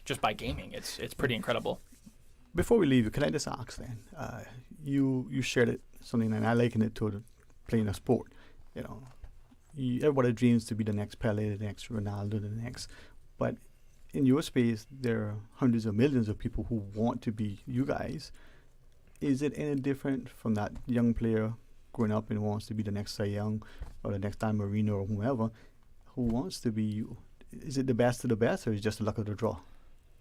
just by gaming. It's pretty incredible. Before we leave, can I just ask then? You shared it something, and I liken it to playing a sport. You know, everybody dreams to be the next Pele, the next Ronaldo, the next. But in your space, there are hundreds of millions of people who want to be you guys. Is it any different from that young player growing up and wants to be the next Cy Young or the next Dan Marino or whoever who wants to be you? Is it the best of the best, or is it just the luck of the draw?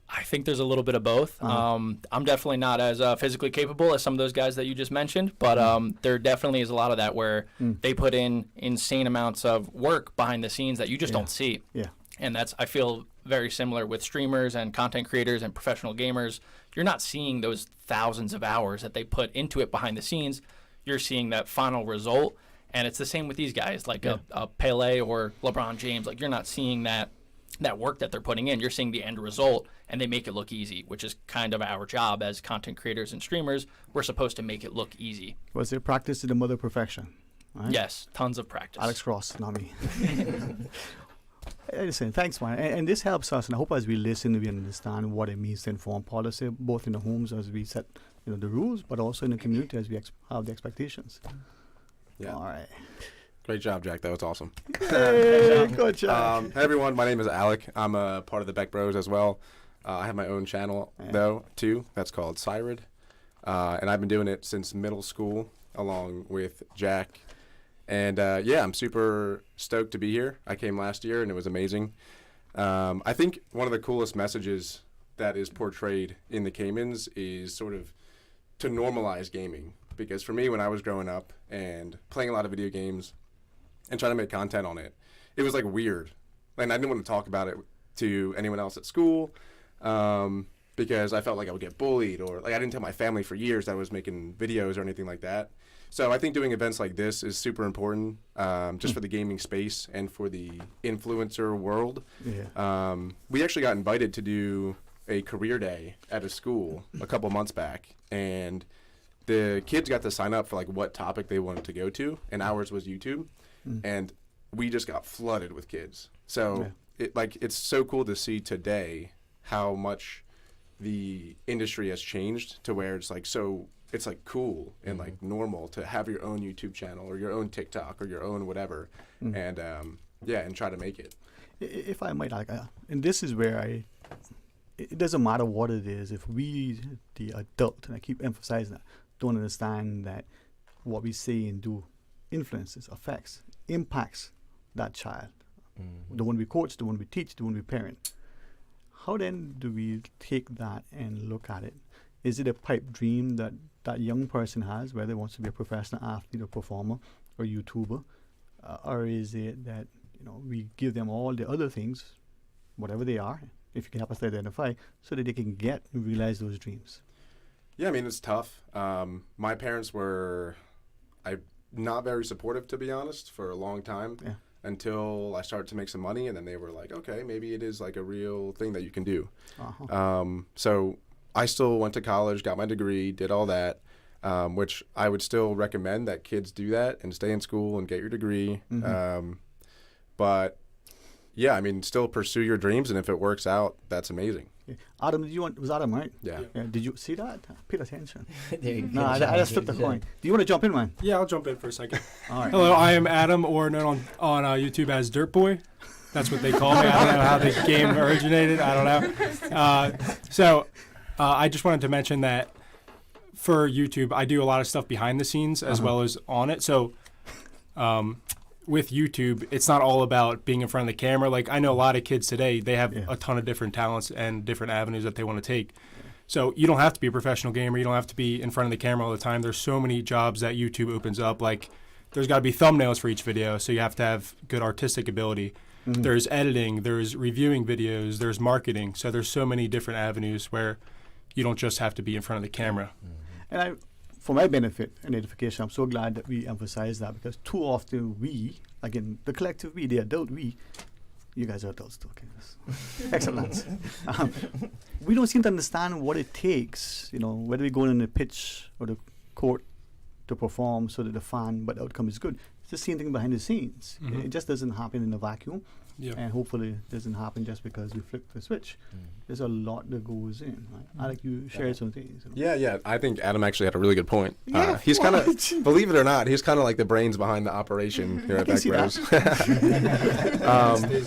I think there's a little bit of both. I'm definitely not as physically capable as some of those guys that you just mentioned, but there definitely is a lot of that where they put in insane amounts of work behind the scenes that you just don't see. Yeah. And that's, I feel, very similar with streamers and content creators and professional gamers. You're not seeing those thousands of hours that they put into it behind the scenes. You're seeing that final result. And it's the same with these guys, like a Pele or LeBron James. Like, you're not seeing that work that they're putting in. You're seeing the end result, and they make it look easy, which is kind of our job as content creators and streamers. We're supposed to make it look easy. Was there practice to the mother of perfection? Right? Yes, tons of practice. Alex Ross, not me. Listen, thanks, man. And this helps us, and I hope as we listen, we understand what it means to inform policy, both in the homes as we set the rules, but also in the community as we have the expectations. Yeah. All right. Great job, Jack. That was awesome. Hey, good job. Hey, everyone. My name is Alec. I'm a part of the Beck Bros as well. I have my own channel, though, too. That's called Cyrid. And I've been doing it since middle school, along with Jack. And, I'm super stoked to be here. I came last year, and it was amazing. I think one of the coolest messages that is portrayed in the Caymans is sort of to normalize gaming. Because for me, when I was growing up and playing a lot of video games and trying to make content on it, it was like weird. And I didn't want to talk about it to anyone else at school because I felt like I would get bullied, or like I didn't tell my family for years that I was making videos or anything like that. So I think doing events like this is super important just for the gaming space and for the influencer world. Yeah. We actually got invited to do a career day at a school a couple months back, and the kids got to sign up for like what topic they wanted to go to, and ours was YouTube, and we just got flooded with kids. So it's so cool to see today how much the industry has changed to where it's like it's like cool and like normal to have your own YouTube channel or your own TikTok or your own whatever, and and try to make it. If I might, and this is where it doesn't matter what it is. If we, the adult, and I keep emphasizing that, don't understand that what we say and do influences, affects, impacts that child. The one we coach, the one we teach, the one we parent. How then do we take that and look at it? Is it a pipe dream that that young person has, whether it wants to be a professional athlete or performer or YouTuber, or is it that we give them all the other things, whatever they are, if you can help us identify, so that they can get and realize those dreams? Yeah, I mean, it's tough. My parents were not very supportive, to be honest, for a long time, until I started to make some money, and then they were like, okay, maybe it is like a real thing that you can do. So I still went to college, got my degree, did all that, which I would still recommend that kids do that and stay in school and get your degree. But yeah, I mean, still pursue your dreams, and if it works out, that's amazing. Yeah. Adam, was Adam right? Yeah. Did you see that? Paid attention. No, I just flipped the coin. Do you want to jump in, man? Yeah, I'll jump in for a second. All right. Hello, I am Adam, or known on YouTube as Dirt Boy. That's what they call me. I don't know how the game originated. I don't know. I just wanted to mention that for YouTube, I do a lot of stuff behind the scenes as well as on it. So with YouTube, it's not all about being in front of the camera. Like, I know a lot of kids today, they have a ton of different talents and different avenues that they want to take. So you don't have to be a professional gamer. You don't have to be in front of the camera all the time. There's so many jobs that YouTube opens up. Like, there's got to be thumbnails for each video, so you have to have good artistic ability. There's editing, there's reviewing videos, there's marketing. So there's so many different avenues where you don't just have to be in front of the camera. And for my benefit and edification, I'm so glad that we emphasize that, because too often we, again, the collective we, the adult we, you guys are adults too, okay? Excellent. We don't seem to understand what it takes, whether we go in the pitch or the court to perform so that the outcome is good. it's the same thing behind the scenes. It just doesn't happen in a vacuum. Yeah. And hopefully it doesn't happen just because we flick the switch. There's a lot that goes in. Right? I like you share some things. Yeah. I think Adam actually had a really good point. Yeah, He's kind of, believe it or not, he's kind of like the brains behind the operation here at Back Bros. Stays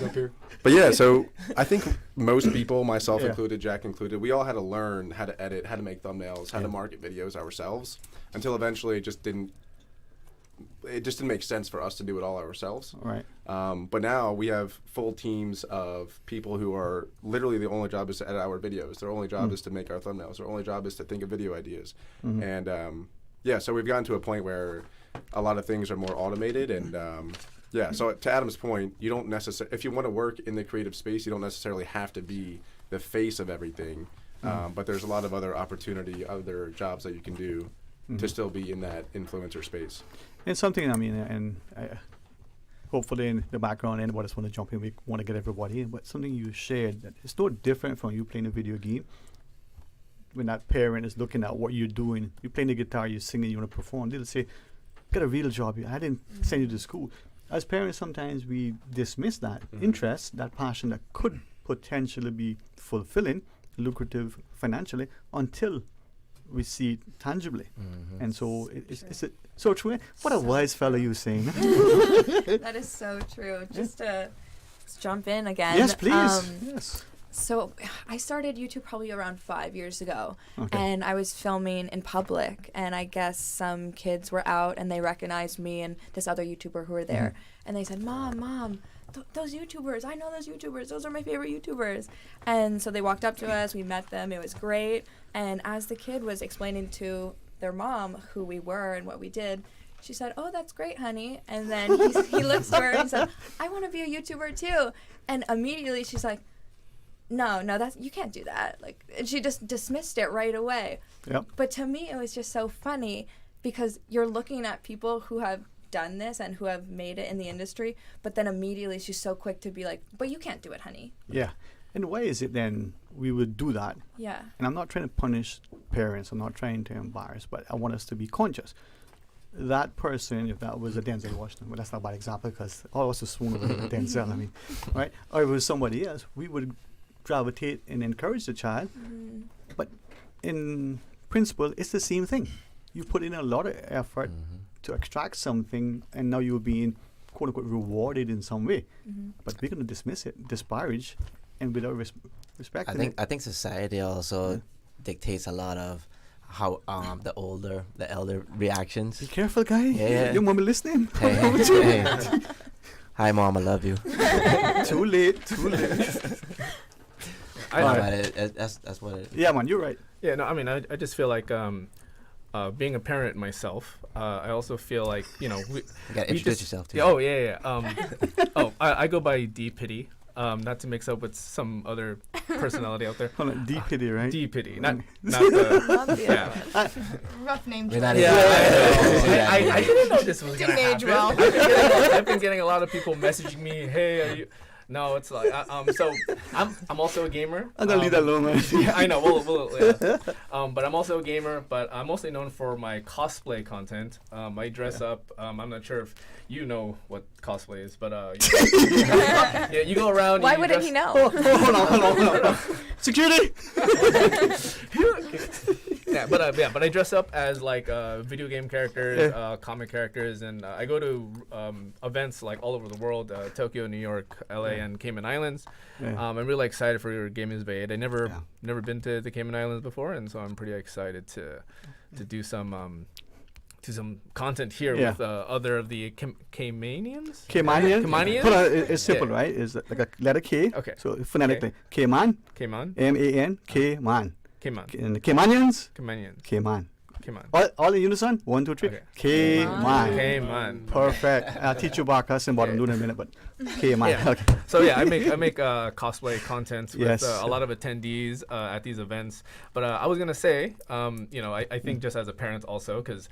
up here. But yeah, so I think most people, myself included, Jack included, we all had to learn how to edit, how to make thumbnails, how to market videos ourselves, until eventually it just didn't make sense for us to do it all ourselves. Right. But now we have full teams of people who are literally the only job is to edit our videos. Their only job is to make our thumbnails. Their only job is to think of video ideas. And so we've gotten to a point where a lot of things are more automated. And so to Adam's point, you don't necessarily, if you want to work in the creative space, you don't necessarily have to be the face of everything. But there's a lot of other opportunity, other jobs that you can do to still be in that influencer space. It's something, I mean, and hopefully in the background, anybody that's want to jump in, we want to get everybody in, but something you shared that is no different from you playing a video game. When that parent is looking at what you're doing, you're playing the guitar, you're singing, you want to perform, they'll say, get a real job. I didn't send you to school. As parents, sometimes we dismiss that interest, that passion that could potentially be fulfilling, lucrative financially, until we see it tangibly. And so it's so true. What a wise fellow you're saying. That is so true. Just to jump in again. Yes, please. Yes. So I started YouTube probably around 5 years ago, and I was filming in public, and I guess some kids were out and they recognized me and this other YouTuber who were there, and they said, Mom, those YouTubers, I know those YouTubers, those are my favorite YouTubers. And so they walked up to us, we met them, it was great. And as the kid was explaining to their mom who we were and what we did, she said, oh, that's great, honey. And then he looks to her and he said, I want to be a YouTuber too. And immediately she's like, no, you can't do that. Like, and she just dismissed it right away. Yep. But to me, it was just so funny because you're looking at people who have done this and who have made it in the industry, but then immediately she's so quick to be like, but you can't do it, honey. Yeah. And why is it then we would do that? Yeah. And I'm not trying to punish parents, I'm not trying to embarrass, but I want us to be conscious. That person, if that was a Denzel Washington, well, that's not a bad example because all of us are swoon over Denzel, I mean, right? Or if it was somebody else, we would gravitate and encourage the child. But in principle, it's the same thing. You put in a lot of effort to extract something, and now you're being quote unquote rewarded in some way. But we're going to dismiss it, disparage, and without respect. I think society also dictates a lot of how the elder reactions. Be careful, guy. Yeah. Your mom is listening. Hey. Hi, Mom. I love you. Too late. That's what it is. Yeah, man, you're right. Yeah, no, I mean, I just feel like being a parent myself, I also feel like, you gotta introduce yourself too. Oh, yeah. I go by D Pity. Not to mix up with some other personality out there. Hold on, D Pity, right? D Pity, not the rough name. I didn't know this was gonna Didn't age happen. well. I've been getting a lot of people messaging me. Hey, are you? No, it's like so I'm also a gamer. I'm gonna leave that alone, man. Yeah, I know. But I'm also a gamer. But I'm mostly known for my cosplay content. I dress up. I'm not sure if you know what cosplay is, but yeah, you go around. Why wouldn't he know? Hold on. Security. But I dress up as like video game characters, comic characters, and I go to events like all over the world: Tokyo, New York, LA, and Cayman Islands. I'm really excited for Gamers Bay 8. I never been to the Cayman Islands before, and so I'm pretty excited to do some content here with other of the Caymanians. Caymanians. Hold on, it's simple, right? It's like a letter K. Okay. So phonetically, Cayman. M-A-N. Cayman. And the Caymanians. Cayman. All in unison? 1, 2, 3. Cayman. Perfect. I'll teach you about cussing about in a minute, but Cayman. Yeah. Okay. So yeah, I make cosplay content with a lot of attendees at these events. But I was gonna say, I think just as a parent also, because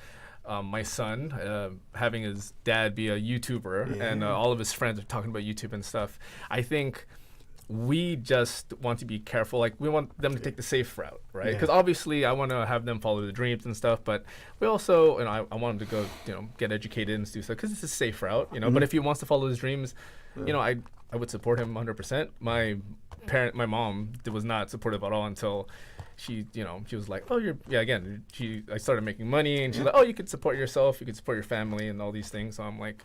my son, having his dad be a YouTuber and all of his friends are talking about YouTube and stuff, I think we just want to be careful. Like, we want them to take the safe route, right? Yeah. Because obviously I want to have them follow their dreams and stuff, but we also, I want him to go, get educated and do stuff because it's a safe route, But if he wants to follow his dreams, I would support him 100%. My mom was not supportive at all until she was like, oh, I started making money, and she's like, oh, you could support yourself, you could support your family and all these things. So I'm like,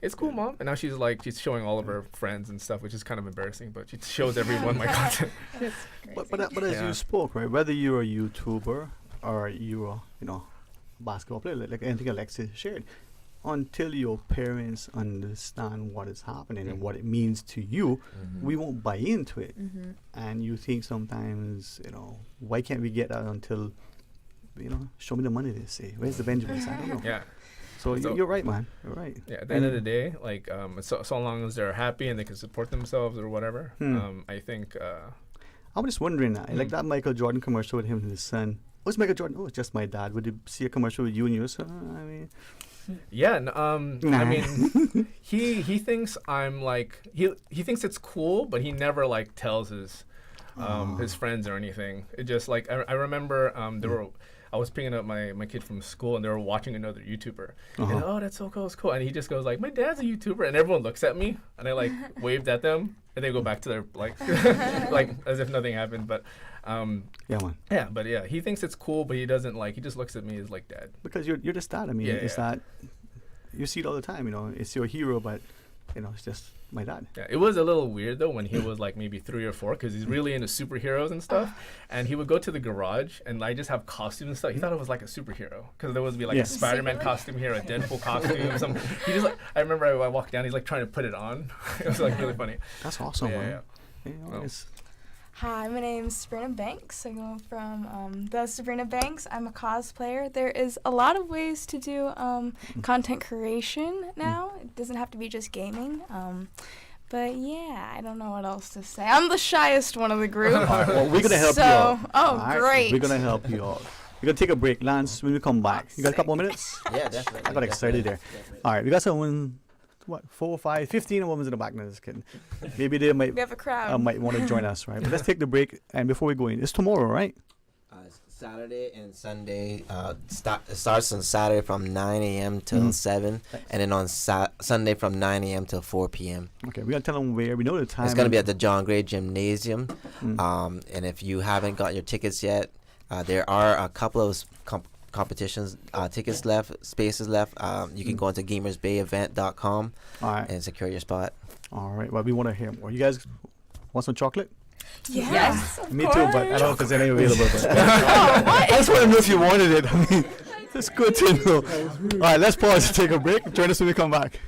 it's cool, Mom. And now she's showing all of her friends and stuff, which is kind of embarrassing, but she shows everyone my content. But as you spoke, right, whether you're a YouTuber or you're basketball player, like anything Alexia shared, until your parents understand what is happening and what it means to you, we won't buy into it. And you think sometimes, why can't we get that until, show me the money, they say. Where's the Benjamins? I don't know. Yeah. So you're right, man. You're right. Yeah, at the end of the day, like, so long as they're happy and they can support themselves or whatever, I think... I'm just wondering, like that Michael Jordan commercial with him and his son. What's Michael Jordan? Oh, it's just my dad. Would you see a commercial with you and your son? I mean... Yeah, I mean, he thinks I'm like, he thinks it's cool, but he never like tells his friends or anything. It just like, I remember I was picking up my kid from school, and they were watching another YouTuber. And, oh, that's so cool, it's cool. And he just goes like, my dad's a YouTuber, and everyone looks at me, and I like waved at them, and they go back to their like, like as if nothing happened. But he thinks it's cool, but he doesn't like. He just looks at me as like dad. Because you're the dad. I mean, it's not. You see it all the time. It's your hero, but it's just my dad. Yeah, it was a little weird though when he was like maybe 3 or 4, because he's really into superheroes and stuff. And he would go to the garage, and I just have costumes and stuff. He thought it was like a superhero, because there would be like a Spider-Man costume here, a Deadpool costume. He just like, I remember I walked down, he's like trying to put it on. It was like really funny. That's awesome, man. Hi, my name's Sabrina Banks. I go from the Sabrina Banks. I'm a cosplayer. There is a lot of ways to do content creation now. It doesn't have to be just gaming. But yeah, I don't know what else to say. I'm the shyest one of the group. Well, we're gonna help you out. Oh, right? Great. We're gonna help you out. We're gonna take a break, Lance. When we come back, you got a couple more minutes? Yeah, definitely. I got excited there. All right, we got someone. 4, 5, 15 women in the back. No, just kidding. Maybe they might. We have a crowd. Might want to join us, right? But let's take the break. And before we go in, it's tomorrow, right? Saturday and Sunday. It starts on Saturday from 9 a.m. till 7, and then on Sunday from 9 a.m. till 4 p.m. Okay, we gotta tell them where. We know the time. It's gonna be at the John Gray Gymnasium. And if you haven't got your tickets yet, there are a couple of competitions spaces left. You can go into gamersbayevent.com and secure your spot. All right, well, we want to hear more. You guys want some chocolate? Yes. Me too, but I don't know if there's any available. I just want to know if you wanted it. I mean, it's good to know. All right, let's pause and take a break. Join us when we come back.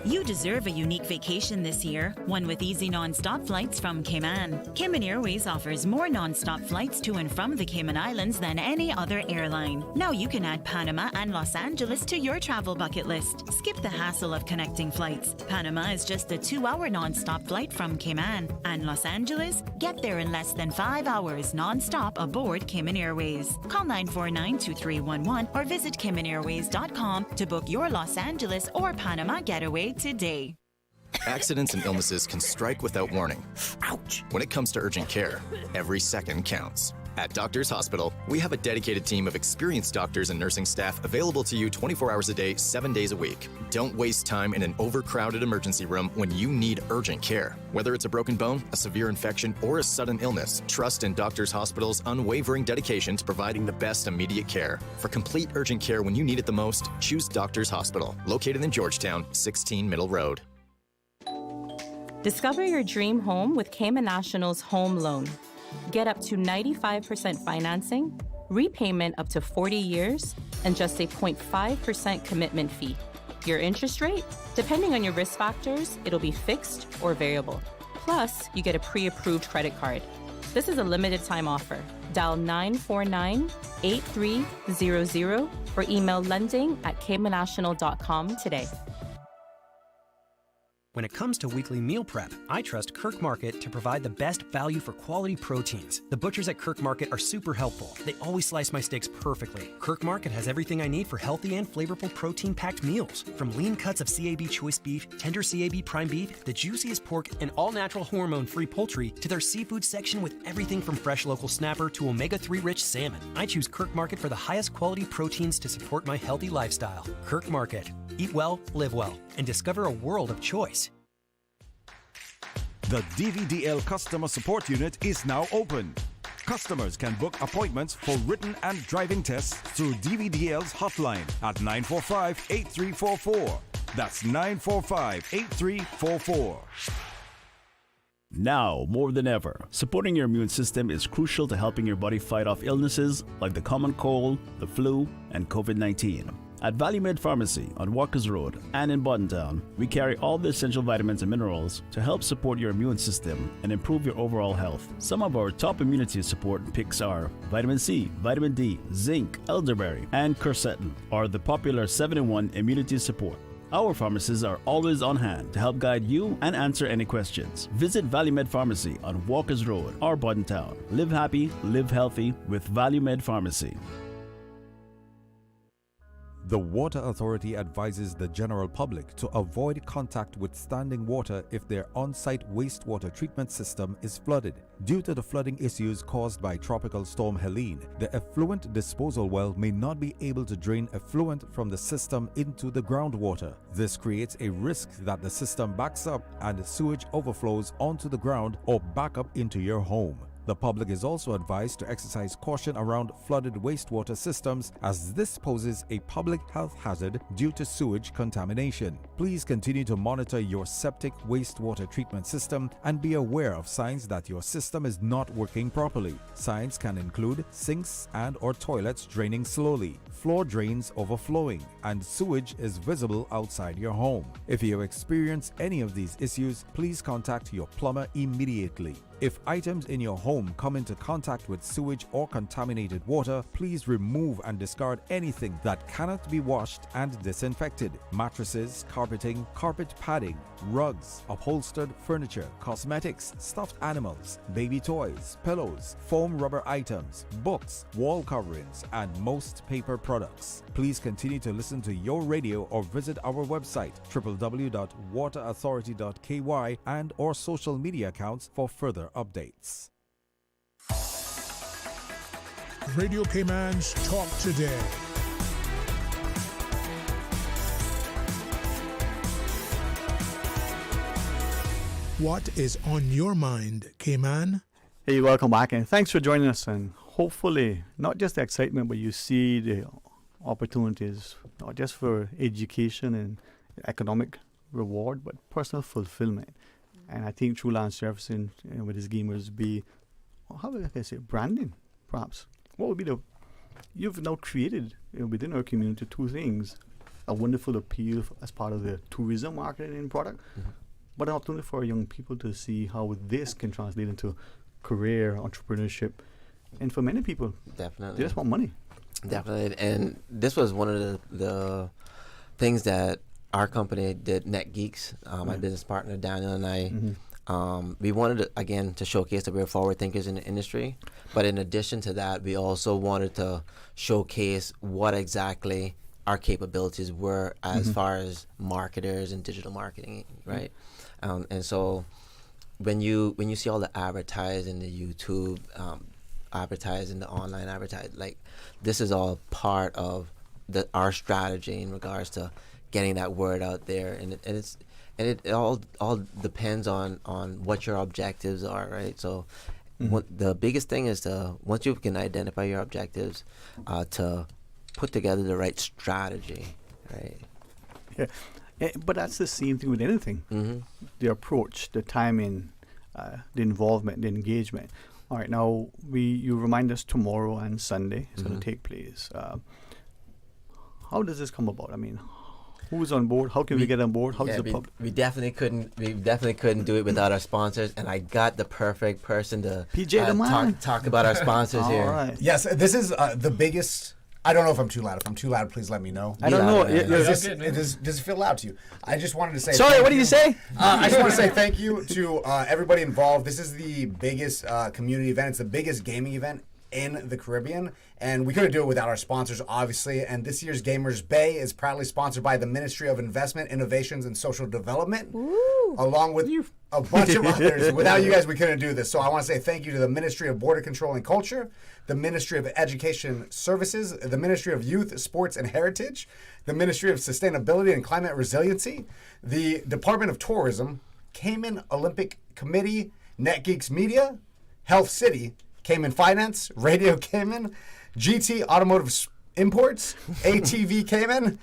You deserve a unique vacation this year, one with easy non-stop flights from Cayman. Cayman Airways offers more non-stop flights to and from the Cayman Islands than any other airline. Now you can add Panama and Los Angeles to your travel bucket list. Skip the hassle of connecting flights. Panama is just a 2-hour non-stop flight from Cayman. And Los Angeles? Get there in less than 5 hours non-stop aboard Cayman Airways. Call 949-2311 or visit CaymanAirways.com to book your Los Angeles or Panama getaway today. Accidents and illnesses can strike without warning. Ouch! When it comes to urgent care, every second counts. At Doctors Hospital, we have a dedicated team of experienced doctors and nursing staff available to you 24 hours a day, 7 days a week. Don't waste time in an overcrowded emergency room when you need urgent care. Whether it's a broken bone, a severe infection, or a sudden illness, trust in Doctors Hospital's unwavering dedication to providing the best immediate care. For complete urgent care when you need it the most, choose Doctors Hospital, located in Georgetown, 16 Middle Road. Discover your dream home with Cayman National's home loan. Get up to 95% financing, repayment up to 40 years, and just a 0.5% commitment fee. Your interest rate? Depending on your risk factors, it'll be fixed or variable. Plus, you get a pre-approved credit card. This is a limited time offer. Dial 949-8300 or email lending@caymannational.com today. When it comes to weekly meal prep, I trust Kirk Market to provide the best value for quality proteins. The butchers at Kirk Market are super helpful. They always slice my steaks perfectly. Kirk Market has everything I need for healthy and flavorful protein-packed meals. From lean cuts of CAB choice beef, tender CAB prime beef, the juiciest pork, and all-natural hormone-free poultry, to their seafood section with everything from fresh local snapper to omega-3 rich salmon. I choose Kirk Market for the highest quality proteins to support my healthy lifestyle. Kirk Market. Eat well, live well, and discover a world of choice. The DVDL Customer Support Unit is now open. Customers can book appointments for written and driving tests through DVDL's hotline at 945-8344. That's 945-8344. Now, more than ever, supporting your immune system is crucial to helping your body fight off illnesses like the common cold, the flu, and COVID-19. At Valley Med Pharmacy on Walkers Road and in Buttontown, we carry all the essential vitamins and minerals to help support your immune system and improve your overall health. Some of our top immunity support picks are vitamin C, vitamin D, zinc, elderberry, and quercetin, or the popular 7-in-1 immunity support. Our pharmacists are always on hand to help guide you and answer any questions. Visit Valley Med Pharmacy on Walkers Road or Buttontown. Live happy, live healthy with Valley Med Pharmacy. The Water Authority advises the general public to avoid contact with standing water if their on-site wastewater treatment system is flooded. Due to the flooding issues caused by Tropical Storm Helene, the effluent disposal well may not be able to drain effluent from the system into the groundwater. This creates a risk that the system backs up and sewage overflows onto the ground or back up into your home. The public is also advised to exercise caution around flooded wastewater systems, as this poses a public health hazard due to sewage contamination. Please continue to monitor your septic wastewater treatment system and be aware of signs that your system is not working properly. Signs can include sinks and/or toilets draining slowly, floor drains overflowing, and sewage is visible outside your home. If you experience any of these issues, please contact your plumber immediately. If items in your home come into contact with sewage or contaminated water, please remove and discard anything that cannot be washed and disinfected. Mattresses, carpeting, carpet padding, rugs, upholstered furniture, cosmetics, stuffed animals, baby toys, pillows, foam rubber items, books, wall coverings, and most paper products. Please continue to listen to your radio or visit our website www.waterauthority.ky and or social media accounts for further updates. Radio Cayman's Talk Today. What is on your mind, Cayman? Hey, welcome back, and thanks for joining us. And hopefully, not just the excitement, but you see the opportunities, not just for education and economic reward, but personal fulfillment. And I think True Land Surfacing with his gamers be, how would I say, branding, perhaps. What would be you've now created within our community two things: a wonderful appeal as part of the tourism marketing and product, but an opportunity for young people to see how this can translate into career, entrepreneurship, and for many people, definitely, they just want money. Definitely, and this was one of the things that our company did, Net Geeks, my business partner Daniel and I, we wanted to showcase that we're forward thinkers in the industry. But in addition to that, we also wanted to showcase what exactly our capabilities were as far as marketers and digital marketing, right? And so when you see all the advertising, the YouTube advertising, the online advertising, like this is all part of our strategy in regards to getting that word out there, and it all depends on what your objectives are, right? So the biggest thing is once you can identify your objectives, to put together the right strategy, right? Yeah, but that's the same thing with anything. The approach, the timing, the involvement, the engagement. All right, now you remind us tomorrow and Sunday is going to take place. How does this come about? I mean, who's on board? How can we get on board? How does the public? We definitely couldn't do it without our sponsors, and I got the perfect person to PJ the man. talk about our sponsors here. Right. Yes, this is the biggest I don't know if I'm too loud. If I'm too loud, please let me know. I don't know. Does it feel loud to you? I just wanted to say. Sorry, what did you say? I just want to say thank you to everybody involved. This is the biggest community event. It's the biggest gaming event in the Caribbean, and we couldn't do it without our sponsors, obviously. And this year's Gamers Bay is proudly sponsored by the Ministry of Investment, Innovations, and Social Development, along with a bunch of others. Without you guys, we couldn't do this. So I want to say thank you to the Ministry of Border Control and Culture, the Ministry of Education Services, the Ministry of Youth, Sports, and Heritage, the Ministry of Sustainability and Climate Resiliency, the Department of Tourism, Cayman Olympic Committee, NetGeeks Media, Health City, Cayman Finance, Radio Cayman, GT Automotive Imports, ATV Cayman,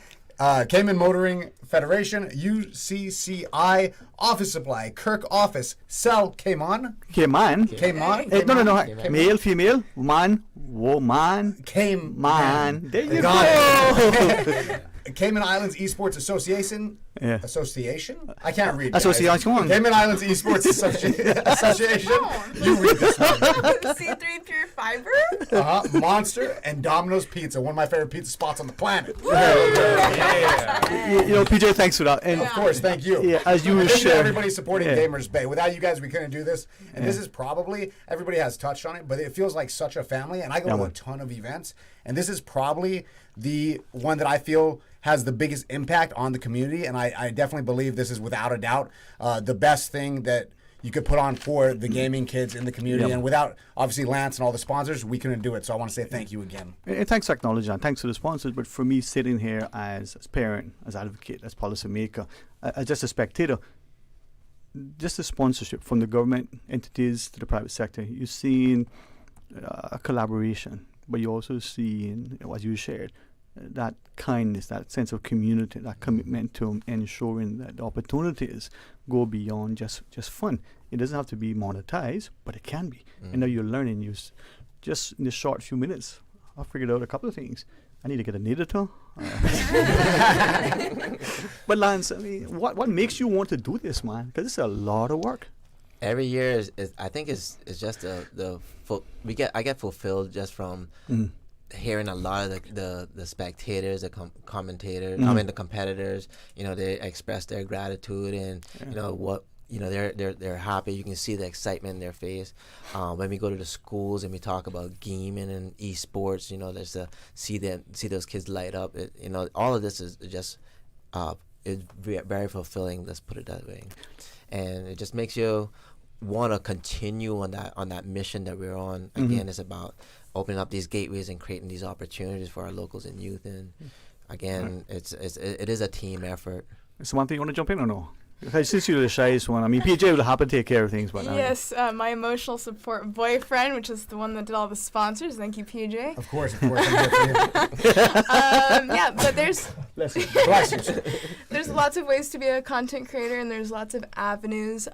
Cayman Motoring Federation, UCCI, Office Supply, Kirk Office, Cell Cayman. Cayman? Cayman? No. Male, female, man, woman. Cayman. There you go. Cayman Islands Esports Association. Yeah. Association? I can't read. guys. Association. Cayman Islands Esports Association. You read this one. C3 Pure Fiber. Monster and Domino's Pizza, one of my favorite pizza spots on the planet. You know, PJ, thanks for that. And of course, thank you. Yeah, as you Thank you to share. everybody supporting Gamers Bay. Without you guys, we couldn't do this. And this is probably, everybody has touched on it, but it feels like such a family. And I go to a ton of events. And this is probably the one that I feel has the biggest impact on the community. And I definitely believe this is, without a doubt, the best thing that you could put on for the gaming kids in the community. And without, obviously, Lance and all the sponsors, we couldn't do it. So I want to say thank you again. And thanks for acknowledging that. Thanks to the sponsors. But for me, sitting here as parent, as advocate, as policymaker, as just a spectator, just the sponsorship from the government entities to the private sector, you're seeing a collaboration, but you're also seeing, as you shared, that kindness, that sense of community, that commitment to ensuring that the opportunities go beyond just fun. It doesn't have to be monetized, but it can be. And now you're learning. Just in the short few minutes, I figured out a couple of things. I need to get an editor. But Lance, I mean, what makes you want to do this, man? Because it's a lot of work. Every year I think it's just I get fulfilled just from hearing a lot of the spectators, the commentators, the competitors. You know, they express their gratitude and they're happy. You can see the excitement in their face. When we go to the schools and we talk about gaming and esports, you know, there's see those kids light up. All of this is just is very fulfilling. Let's put it that way, and it just makes you want to continue on that mission that we're on. Again, it's about opening up these gateways and creating these opportunities for our locals and youth. And again, it is a team effort. Is one thing you want to jump in or no? Since you're the shyest one, I mean, PJ will happy to take care of things, but yes, my emotional support boyfriend, which is the one that did all the sponsors. Thank you, PJ. Of course, I'm here for you. Yeah, but there's there's lots of ways to be a content creator, and there's lots of avenues.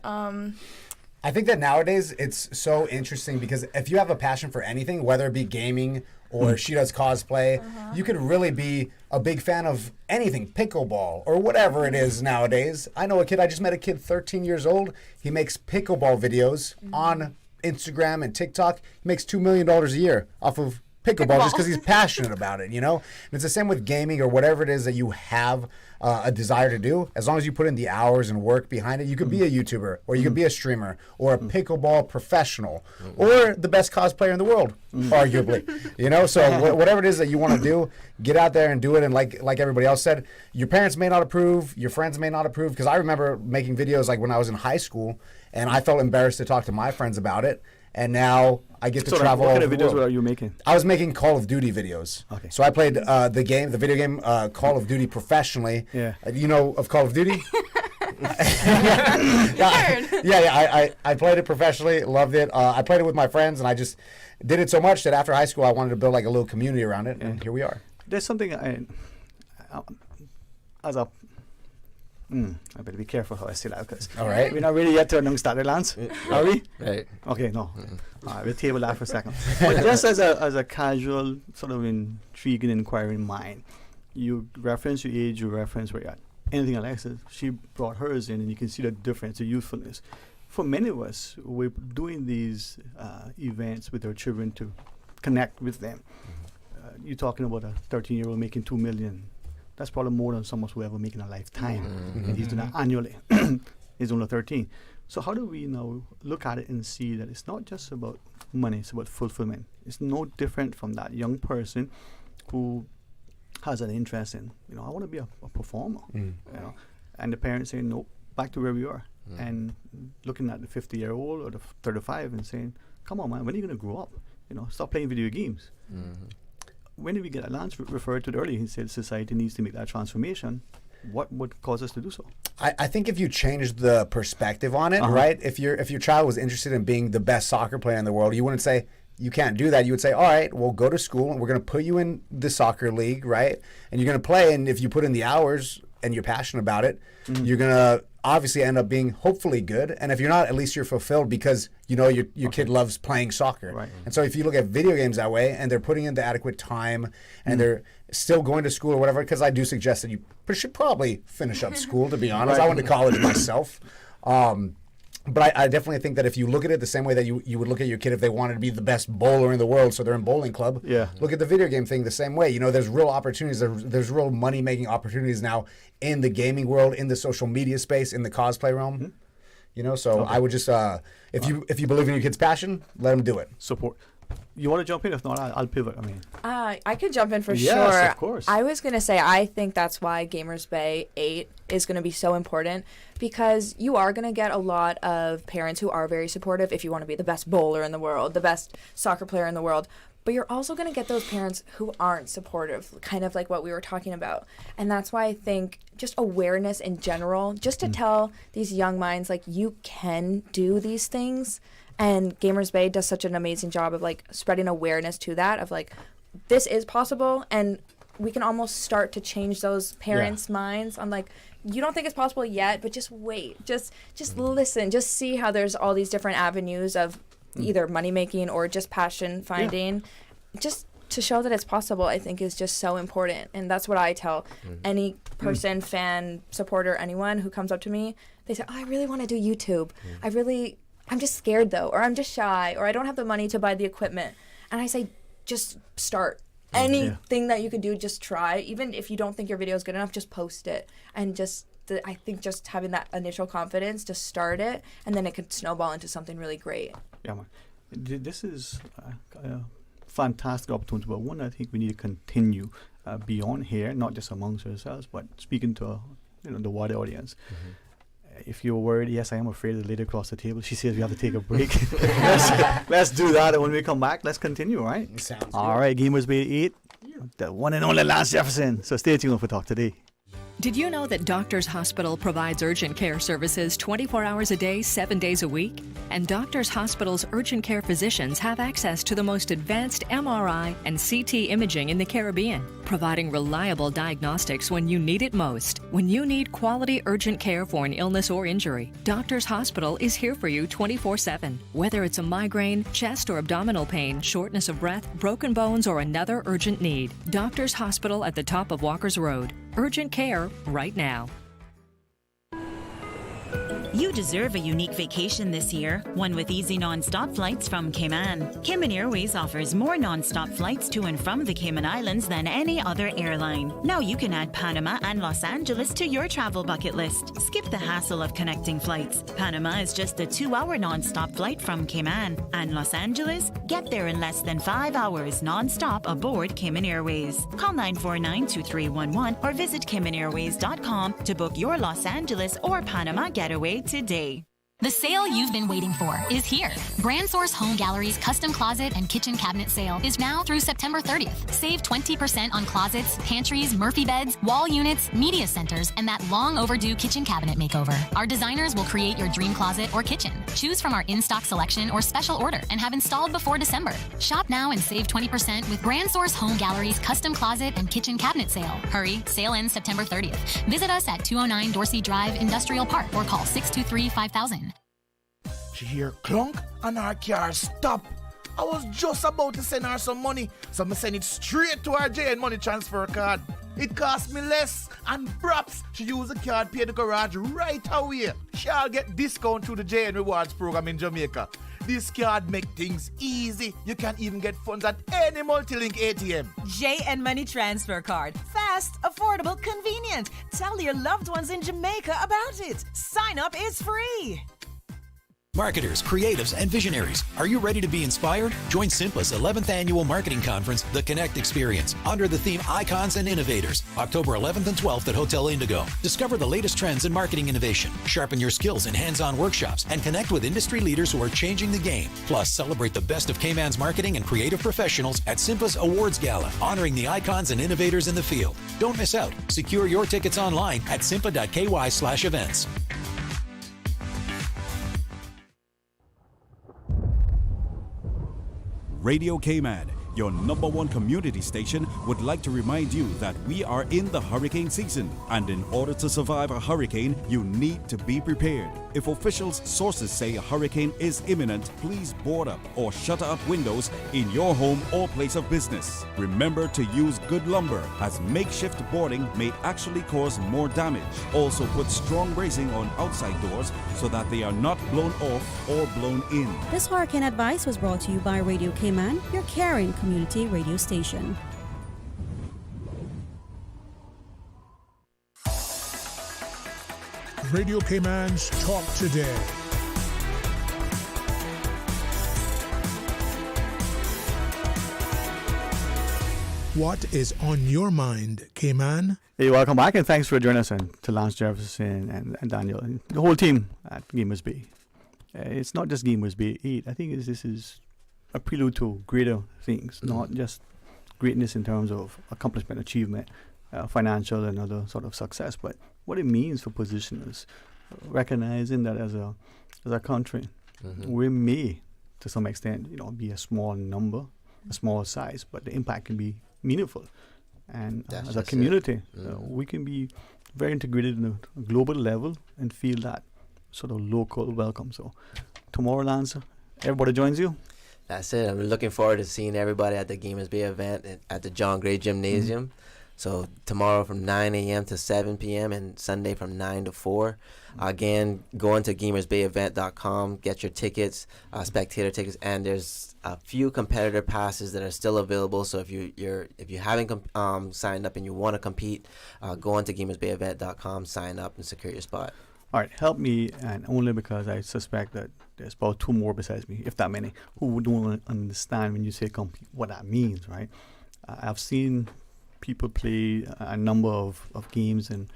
I think that nowadays it's so interesting because if you have a passion for anything, whether it be gaming or she does cosplay, you could really be a big fan of anything, pickleball or whatever it is nowadays. I know I just met a kid 13 years old. He makes pickleball videos on Instagram and TikTok. He makes $2 million a year off of pickleball just because he's passionate about it, you know? And it's the same with gaming or whatever it is that you have a desire to do. As long as you put in the hours and work behind it, you could be a YouTuber or you could be a streamer or a pickleball professional or the best cosplayer in the world, arguably. You know, so whatever it is that you want to do, get out there and do it. And like everybody else said, your parents may not approve, your friends may not approve. Because I remember making videos like when I was in high school and I felt embarrassed to talk to my friends about it. And now I get to travel all over the world. What kind of videos were you making? I was making Call of Duty videos. Okay. So I played the video game Call of Duty professionally. Yeah. You know of Call of Duty? I played it professionally, loved it. I played it with my friends, and I just did it so much that after high school, I wanted to build like a little community around it, and here we are. There's something I better be careful how I say that because we're not really yet to announce that, Lance. Are we? Right. Okay, no. All right, we'll table that for a second. But just as a casual, sort of intriguing, inquiring mind, you reference your age, you reference where you're at. Anything Alexis, she brought hers in, and you can see the difference, the youthfulness. For many of us, we're doing these events with our children to connect with them. you're talking about a 13-year-old making $2 million. That's probably more than someone who ever making a lifetime. And he's doing that annually. He's only 13. So how do we now look at it and see that it's not just about money, it's about fulfillment. It's no different from that young person who has an interest in, I want to be a performer, and the parents saying, no, back to where we are. And looking at the 50-year-old or the 35 and saying, come on, man, when are you going to grow up? Stop playing video games. When did we get Lance referred to it earlier? He said society needs to make that transformation. What would cause us to do so? I think if you change the perspective on it, right? If your child was interested in being the best soccer player in the world, you wouldn't say you can't do that. You would say, all right, well, go to school and we're going to put you in the soccer league, right? And you're going to play. And if you put in the hours and you're passionate about it, you're going to obviously end up being hopefully good. And if you're not, at least you're fulfilled because your kid loves playing soccer. Right. And so if you look at video games that way and they're putting in the adequate time and they're still going to school or whatever, because I do suggest that you should probably finish up school, to be honest. I went to college myself. But I definitely think that if you look at it the same way that you would look at your kid if they wanted to be the best bowler in the world, so they're in bowling club, look at the video game thing the same way. There's real opportunities. There's real money-making opportunities now in the gaming world, in the social media space, in the cosplay realm. So I would just, if you believe in your kid's passion, let them do it. Support. You want to jump in? If not, I'll pivot. I could jump in for sure. Yes, of course. I was going to say, I think that's why Gamers Bay 8 is going to be so important, because you are going to get a lot of parents who are very supportive if you want to be the best bowler in the world, the best soccer player in the world. But you're also going to get those parents who aren't supportive, kind of like what we were talking about. And that's why I think just awareness in general, just to tell these young minds, like, you can do these things. And Gamers Bay does such an amazing job of, like, spreading awareness to that, of, like, this is possible. And we can almost start to change those parents' minds on, like, you don't think it's possible yet, but just wait. Just listen. Just see how there's all these different avenues of either money making or just passion finding. Just to show that it's possible, I think, is just so important. And that's what I tell any person, fan, supporter, anyone who comes up to me. They say, oh, I really want to do YouTube. I'm just scared though, or I'm just shy, or I don't have the money to buy the equipment. And I say, just start. Anything that you can do, just try. Even if you don't think your video is good enough, just post it. And I think just having that initial confidence to start it, and then it could snowball into something really great. Yeah, man. This is a fantastic opportunity, but one I think we need to continue beyond here, not just amongst ourselves, but speaking to the wider audience. If you're worried, yes, I am afraid of the lady across the table. She says we have to take a break. let's do that, and when we come back, let's continue, right? Sounds all right, Gamers Bay 8, the one and only Lance Jefferson. So stay tuned for Talk Today. Did you know that Doctors Hospital provides urgent care services 24 hours a day, 7 days a week? And Doctors Hospital's urgent care physicians have access to the most advanced MRI and CT imaging in the Caribbean, providing reliable diagnostics when you need it most. When you need quality urgent care for an illness or injury, Doctors Hospital is here for you 24/7. Whether it's a migraine, chest or abdominal pain, shortness of breath, broken bones, or another urgent need, Doctors Hospital at the top of Walker's Road. Urgent care right now. You deserve a unique vacation this year, one with easy non-stop flights from Cayman. Cayman Airways offers more non-stop flights to and from the Cayman Islands than any other airline. Now you can add Panama and Los Angeles to your travel bucket list. Skip the hassle of connecting flights. Panama is just a 2-hour non-stop flight from Cayman. And Los Angeles? Get there in less than 5 hours non-stop aboard Cayman Airways. Call 949-2311 or visit CaymanAirways.com to book your Los Angeles or Panama getaway today. The sale you've been waiting for is here. Brand Source Home Gallery's custom closet and kitchen cabinet sale is now through September 30th. Save 20% on closets, pantries, Murphy beds, wall units, media centers, and that long overdue kitchen cabinet makeover. Our designers will create your dream closet or kitchen. Choose from our in-stock selection or special order and have installed before December. Shop now and save 20% with Brand Source Home Gallery's custom closet and kitchen cabinet sale. Hurry, sale ends September 30th. Visit us at 209 Dorsey Drive, Industrial Park, or call 623-5000. She hear clunk and her car stop. I was just about to send her some money, so I send it straight to her JN Money Transfer card. It cost me less, and perhaps she use the card, pay the garage right away. She'll get discount through the JN Rewards program in Jamaica. This card make things easy. You can even get funds at any multi-link ATM. JN Money Transfer Card. Fast, affordable, convenient. Tell your loved ones in Jamaica about it. Sign up is free. Marketers, creatives, and visionaries, are you ready to be inspired? Join SIMPA's 11th annual marketing conference, The Connect Experience, under the theme Icons and Innovators, October 11th and 12th at Hotel Indigo. Discover the latest trends in marketing innovation, sharpen your skills in hands-on workshops, and connect with industry leaders who are changing the game. Plus, celebrate the best of Cayman's marketing and creative professionals at SIMPA's Awards Gala, honoring the icons and innovators in the field. Don't miss out. Secure your tickets online at simpa.ky/events. Radio Cayman, your #1 community station, would like to remind you that we are in the hurricane season, and in order to survive a hurricane, you need to be prepared. If officials' sources say a hurricane is imminent, please board up or shutter up windows in your home or place of business. Remember to use good lumber, as makeshift boarding may actually cause more damage. Also, put strong bracing on outside doors so that they are not blown off or blown in. This hurricane advice was brought to you by Radio Cayman, your caring community radio station. Radio Cayman's Talk Today. What is on your mind, Cayman? Hey, welcome back, and thanks for joining us, and to Lance Jefferson and Daniel and the whole team at Gamers Bay. It's not just Gamers Bay 8. I think this is a prelude to greater things, not just greatness in terms of accomplishment, achievement, financial and other sort of success, but what it means for positioners, recognizing that as a country, we may, to some extent, be a small number, a small size, but the impact can be meaningful. And as a community, we can be very integrated in a global level and feel that sort of local welcome. So tomorrow, Lance, everybody joins you. That's it. I'm looking forward to seeing everybody at the Gamers Bay event at the John Gray Gymnasium. So tomorrow from 9 a.m. to 7 p.m. and Sunday from 9 to 4. Again, go into gamersbayevent.com, get your tickets, spectator tickets, and there's a few competitor passes that are still available. So if you haven't signed up and you want to compete, go onto gamersbayevent.com, sign up, and secure your spot. All right, help me, and only because I suspect that there's about 2 more besides me, if that many, who don't understand when you say compete, what that means, right? I've seen people play a number of games, and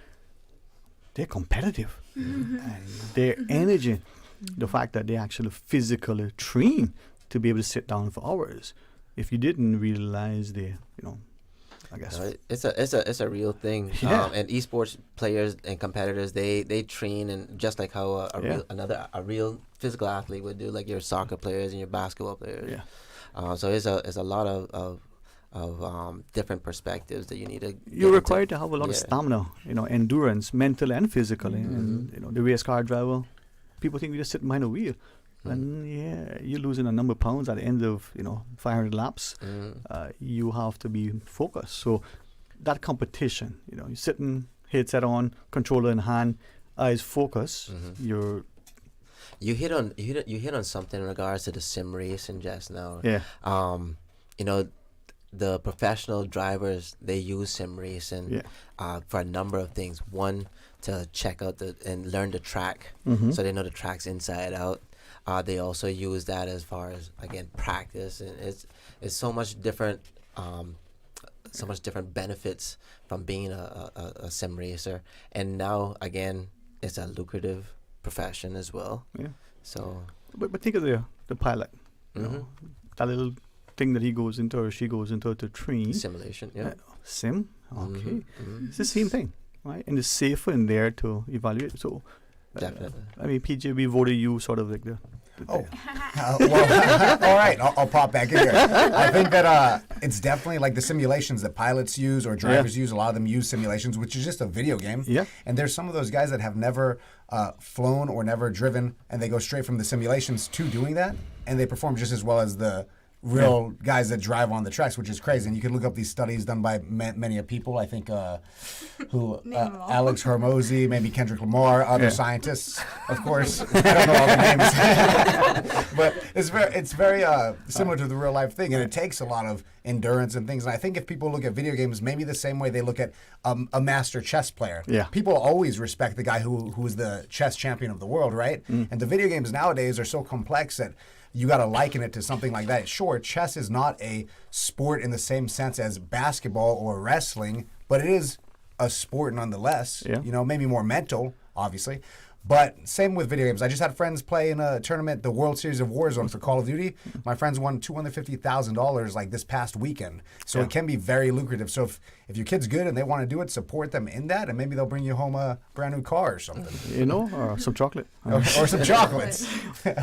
they're competitive. And their energy, the fact that they actually physically train to be able to sit down for hours. If you didn't realize I guess it's a real thing. Yeah. And esports players and competitors, they train, and just like how a real physical athlete would do, like your soccer players and your basketball players. Yeah. So it's a lot of different perspectives that you need to. You're required to have a lot of stamina, endurance, mentally and physically. And the race car driver, people think we just sit behind a wheel. And you're losing a number of pounds at the end of 500 laps. You have to be focused. So that competition, you're sitting, headset on, controller in hand, eyes focused. You hit on something in regards to the sim racing just now. Yeah. The professional drivers, they use sim racing for a number of things. One, to check out and learn the track, so they know the track's inside out. They also use that as far as, again, practice, and it's so much different benefits from being a sim racer. And now, again, it's a lucrative profession as well. Yeah. So, but think of the pilot. That little thing that he goes into or she goes into to train. Simulation, yeah. Sim, okay. It's the same thing, right? And it's safer in there to evaluate. So, definitely. I mean, PJ, we voted you sort of like the all right, I'll pop back in here. I think that it's definitely like the simulations that pilots use or drivers use. A lot of them use simulations, which is just a video game. Yeah. And there's some of those guys that have never flown or never driven, and they go straight from the simulations to doing that, and they perform just as well as the real guys that drive on the tracks, which is crazy. And you can look up these studies done by many people. I think Alex Hormozy, maybe Kendrick Lamar, other scientists, of course. I don't know all the names, but it's very similar to the real life thing, and it takes a lot of endurance and things. And I think if people look at video games, maybe the same way they look at a master chess player. Yeah. People always respect the guy who is the chess champion of the world, right? And the video games nowadays are so complex that you got to liken it to something like that. Sure, chess is not a sport in the same sense as basketball or wrestling, but it is a sport nonetheless. Yeah. You know, maybe more mental, obviously. But same with video games. I just had friends play in a tournament, the World Series of Warzone for Call of Duty. My friends won $250,000 like this past weekend. So it can be very lucrative. So if your kid's good and they want to do it, support them in that, and maybe they'll bring you home a brand new car or something. You know, or some chocolate. or some chocolates.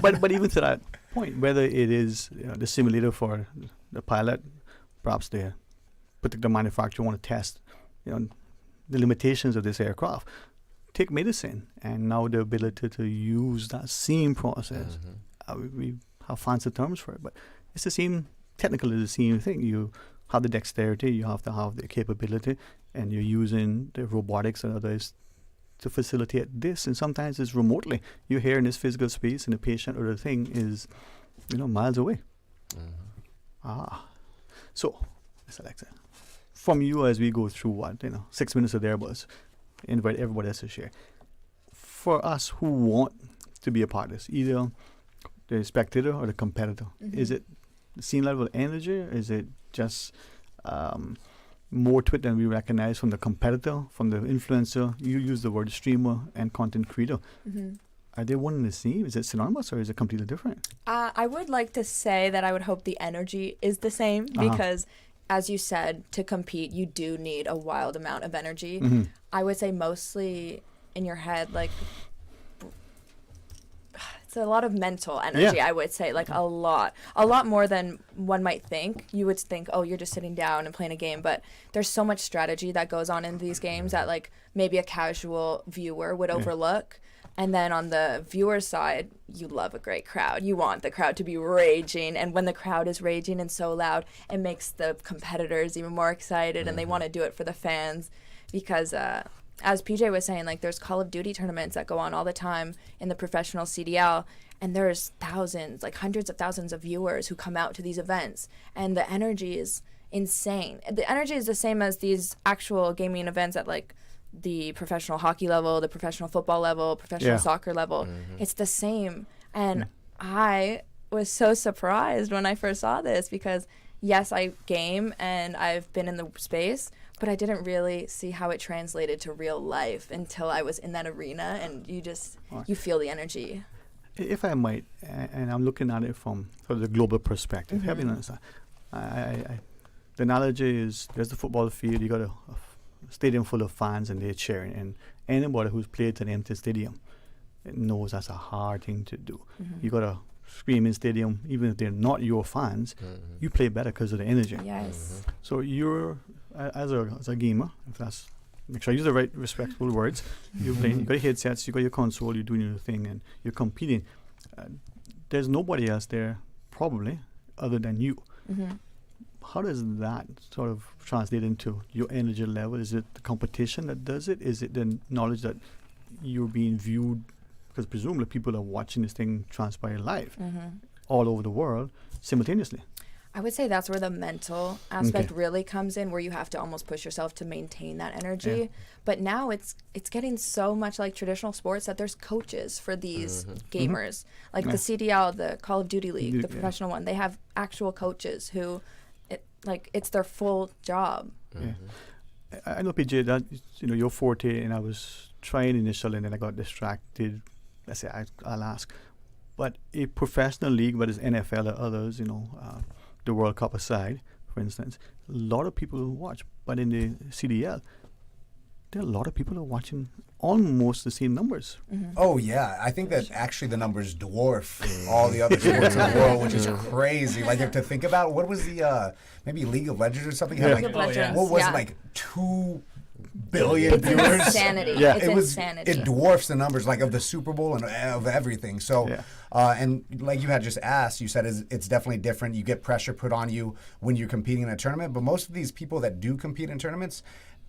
but even to that point, whether it is the simulator for the pilot, perhaps the particular manufacturer want to test, the limitations of this aircraft. Take medicine, and now the ability to use that same process. We have fancy terms for it, but it's the same, technically the same thing. You have the dexterity, you have to have the capability, and you're using the robotics and others to facilitate this. And sometimes it's remotely. You're here in this physical space, and the patient or the thing is, miles away. So, Ms. Alexa, from you as we go through 6 minutes or thereabouts, invite everybody else to share. For us who want to be a part of this, either the spectator or the competitor, is it the same level of energy? Is it just more to it than we recognize from the competitor, from the influencer? You use the word streamer and content creator. Are they one and the same? Is it synonymous or is it completely different? I would like to say that I would hope the energy is the same because as you said, to compete, you do need a wild amount of energy. I would say mostly in your head, like, it's a lot of mental energy, I would say, like a lot more than one might think. You would think, oh, you're just sitting down and playing a game, but there's so much strategy that goes on in these games that, like, maybe a casual viewer would overlook. And then on the viewer's side, you love a great crowd. You want the crowd to be raging. And when the crowd is raging and so loud, it makes the competitors even more excited and they want to do it for the fans. Because as PJ was saying, like, there's Call of Duty tournaments that go on all the time in the professional CDL. And there's thousands, like hundreds of thousands of viewers who come out to these events. And the energy is insane. The energy is the same as these actual gaming events at, like, the professional hockey level, the professional football level, professional soccer level. It's the same. And I was so surprised when I first saw this because, yes, I game and I've been in the space, but I didn't really see how it translated to real life until I was in that arena and you feel the energy. If I might, and I'm looking at it from the global perspective, help me understand. The analogy is there's the football field, you got a stadium full of fans and they're cheering, and anybody who's played an empty stadium knows that's a hard thing to do. You got a screaming stadium, even if they're not your fans, you play better because of the energy. So you're as a gamer, if that's, make sure I use the right respectful words, you're playing, you got your headsets, you got your console, you're doing your thing and you're competing. There's nobody else there probably other than you. How does that sort of translate into your energy level? Is it the competition that does it? Is it the knowledge that you're being viewed? Because presumably people are watching this thing transpire live all over the world simultaneously. I would say that's where the mental aspect really comes in, where you have to almost push yourself to maintain that energy. But now it's getting so much like traditional sports that there's coaches for these gamers. Like the CDL, the Call of Duty League, the professional one, they have actual coaches who... it's their full job. I know, PJ, that your forte, and I was trying initially, and then I got distracted. I say I'll ask, but a professional league, whether it's NFL or others, the World Cup aside, for instance, a lot of people watch. But in the CDL, there are a lot of people who are watching almost the same numbers. Oh, yeah. I think that actually the numbers dwarf all the other sports in the world, which is crazy. Like, to think about, what was the, maybe League of Legends or something? League of Legends, what was it, like 2 billion It's viewers. insanity. Yeah. It's insanity. It dwarfs the numbers like of the Super Bowl and of everything. So, and like you had just asked, you said it's definitely different. You get pressure put on you when you're competing in a tournament. But most of these people that do compete in tournaments,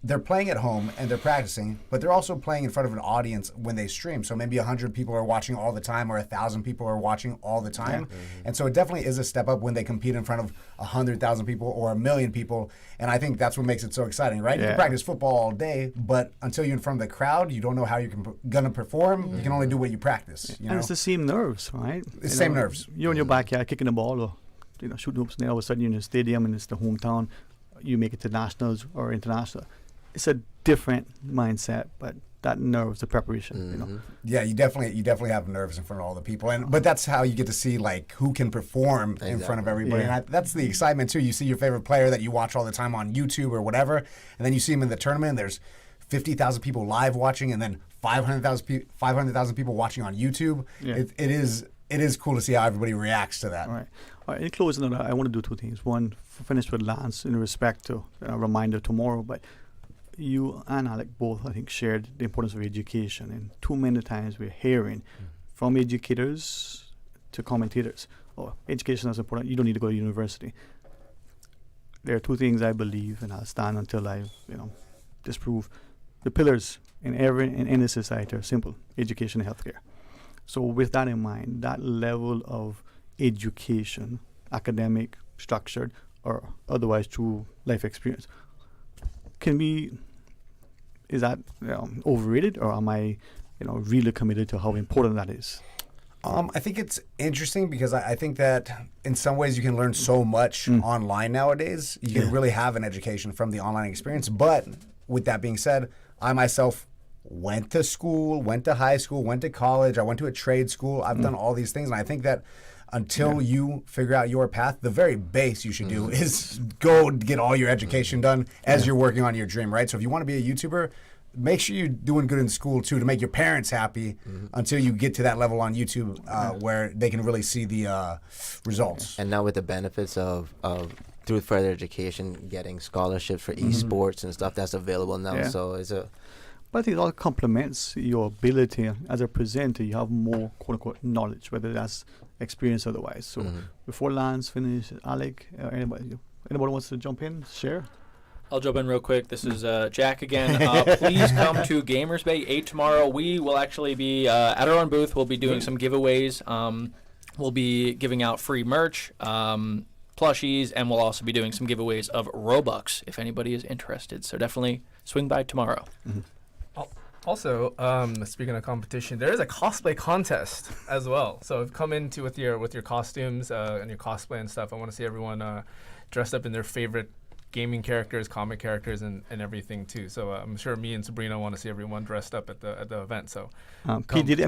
they're playing at home and they're practicing, but they're also playing in front of an audience when they stream. So maybe 100 people are watching all the time, or 1,000 people are watching all the time. And so it definitely is a step up when they compete in front of 100,000 people or 1 million people. And I think that's what makes it so exciting, right? You can practice football all day, but until you're in front of the crowd, you don't know how you're gonna perform. You can only do what you practice. You know? And it's the same nerves, right? It's the same nerves. You're in your backyard kicking the ball, or shooting hoops, and then all of a sudden you're in the stadium and it's the hometown. You make it to nationals or international. It's a different mindset, but that nerves, the preparation, Yeah, you definitely have nerves in front of all the people, but that's how you get to see like who can perform in front of everybody, and that's the excitement too. You see your favorite player that you watch all the time on YouTube or whatever, and then you see him in the tournament. And there's 50,000 people live watching, and then 500,000 people watching on YouTube. Yeah. It is cool to see how everybody reacts to that. All right. In closing, I want to do two things. One, finish with Lance in respect to a reminder tomorrow, but you and Alec both, I think, shared the importance of education. And too many times we're hearing from educators to commentators, education is important, you don't need to go to university. There are two things I believe, and I'll stand until I disprove. The pillars in any society are simple: education and healthcare. So with that in mind, that level of education, academic, structured, or otherwise through life experience, is that overrated, or am I really committed to how important that is? I think it's interesting because I think that in some ways you can learn so much online nowadays. You can really have an education from the online experience. But with that being said, I myself went to school, went to high school, went to college, I went to a trade school. I've done all these things, and I think that until you figure out your path, the very base you should do is go get all your education done as you're working on your dream, right? So if you want to be a YouTuber, make sure you're doing good in school too to make your parents happy until you get to that level on YouTube where they can really see the results. And now with the benefits of through further education, getting scholarships for esports and stuff that's available now. So it's a... But I think it all complements your ability as a presenter. You have more quote-unquote knowledge, whether that's experience or otherwise. So before Lance finish, Alec, anybody wants to jump in, share? I'll jump in real quick. This is Jack again. Please come to Gamers Bay 8 tomorrow. We will actually be at our own booth. We'll be doing some giveaways. We'll be giving out free merch, plushies, and we'll also be doing some giveaways of Robux if anybody is interested. So definitely swing by tomorrow. Also, speaking of competition, there is a cosplay contest as well. So come into with your costumes and your cosplay and stuff. I want to see everyone dressed up in their favorite gaming characters, comic characters, and everything too. So I'm sure me and Sabrina want to see everyone dressed up at the event. So DPD.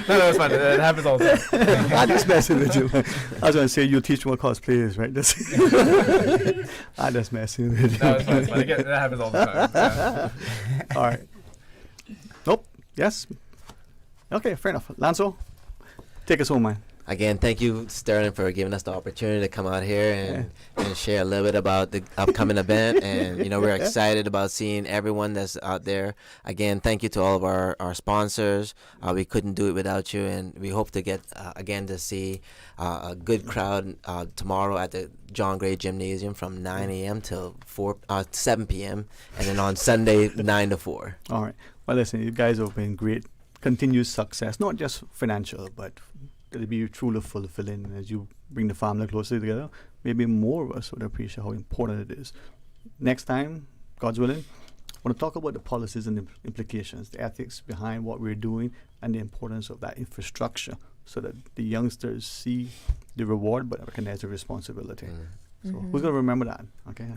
No, it's fine. It happens all the time. I'm just messing with you. I was going to say you teach what cosplayers, right? I'm just messing with you. No, it's fine. It's fine. That happens all the time. Yeah. All right. Nope. Yes. Okay, fair enough. Lanzo, take us home, man. Again, thank you, Sterling, for giving us the opportunity to come out here and share a little bit about the upcoming event. And, we're excited about seeing everyone that's out there. Again, thank you to all of our sponsors. We couldn't do it without you. And we hope to get, again, to see a good crowd tomorrow at the John Gray Gymnasium from 9 a.m. till 7 p.m. And then on Sunday, 9 to 4. All right. Well, listen, you guys have been great. Continued success, not just financial, but it'll be truly fulfilling as you bring the family closer together. Maybe more of us would appreciate how important it is. Next time, God's willing, I want to talk about the policies and the implications, the ethics behind what we're doing, and the importance of that infrastructure so that the youngsters see the reward but recognize the responsibility. So who's going to remember that? Okay.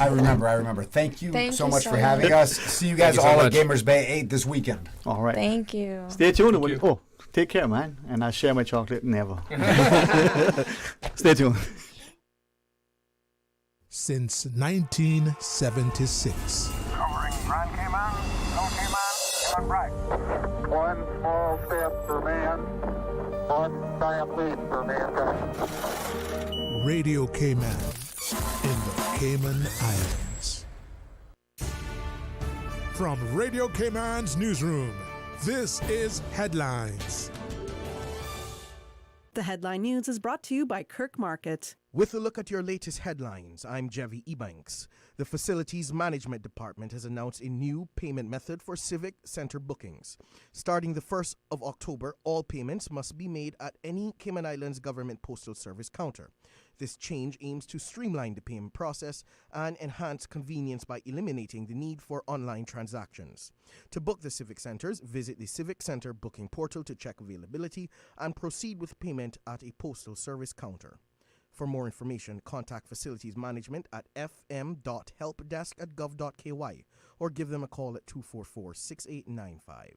I remember. Thank you so much for having us. See you guys all at Gamers Bay 8 this weekend. All right. Thank you. Stay tuned. Take care, man. And I share my chocolate never. Stay tuned. Since 1976. Covering Grand Cayman, no Cayman, and right. One small step for man, one giant leap for mankind. Radio Cayman in the Cayman Islands. From Radio Cayman's newsroom, this is Headlines. The headline news is brought to you by Kirk Market. With a look at your latest headlines, I'm Dwayne Ebanks. The Facilities Management Department has announced a new payment method for Civic Center bookings. Starting the 1st of October, all payments must be made at any Cayman Islands Government Postal Service counter. This change aims to streamline the payment process and enhance convenience by eliminating the need for online transactions. To book the Civic Centers, visit the Civic Center booking portal to check availability and proceed with payment at a Postal Service counter. For more information, contact Facilities Management at fm.helpdesk@gov.ky or give them a call at 244-6895.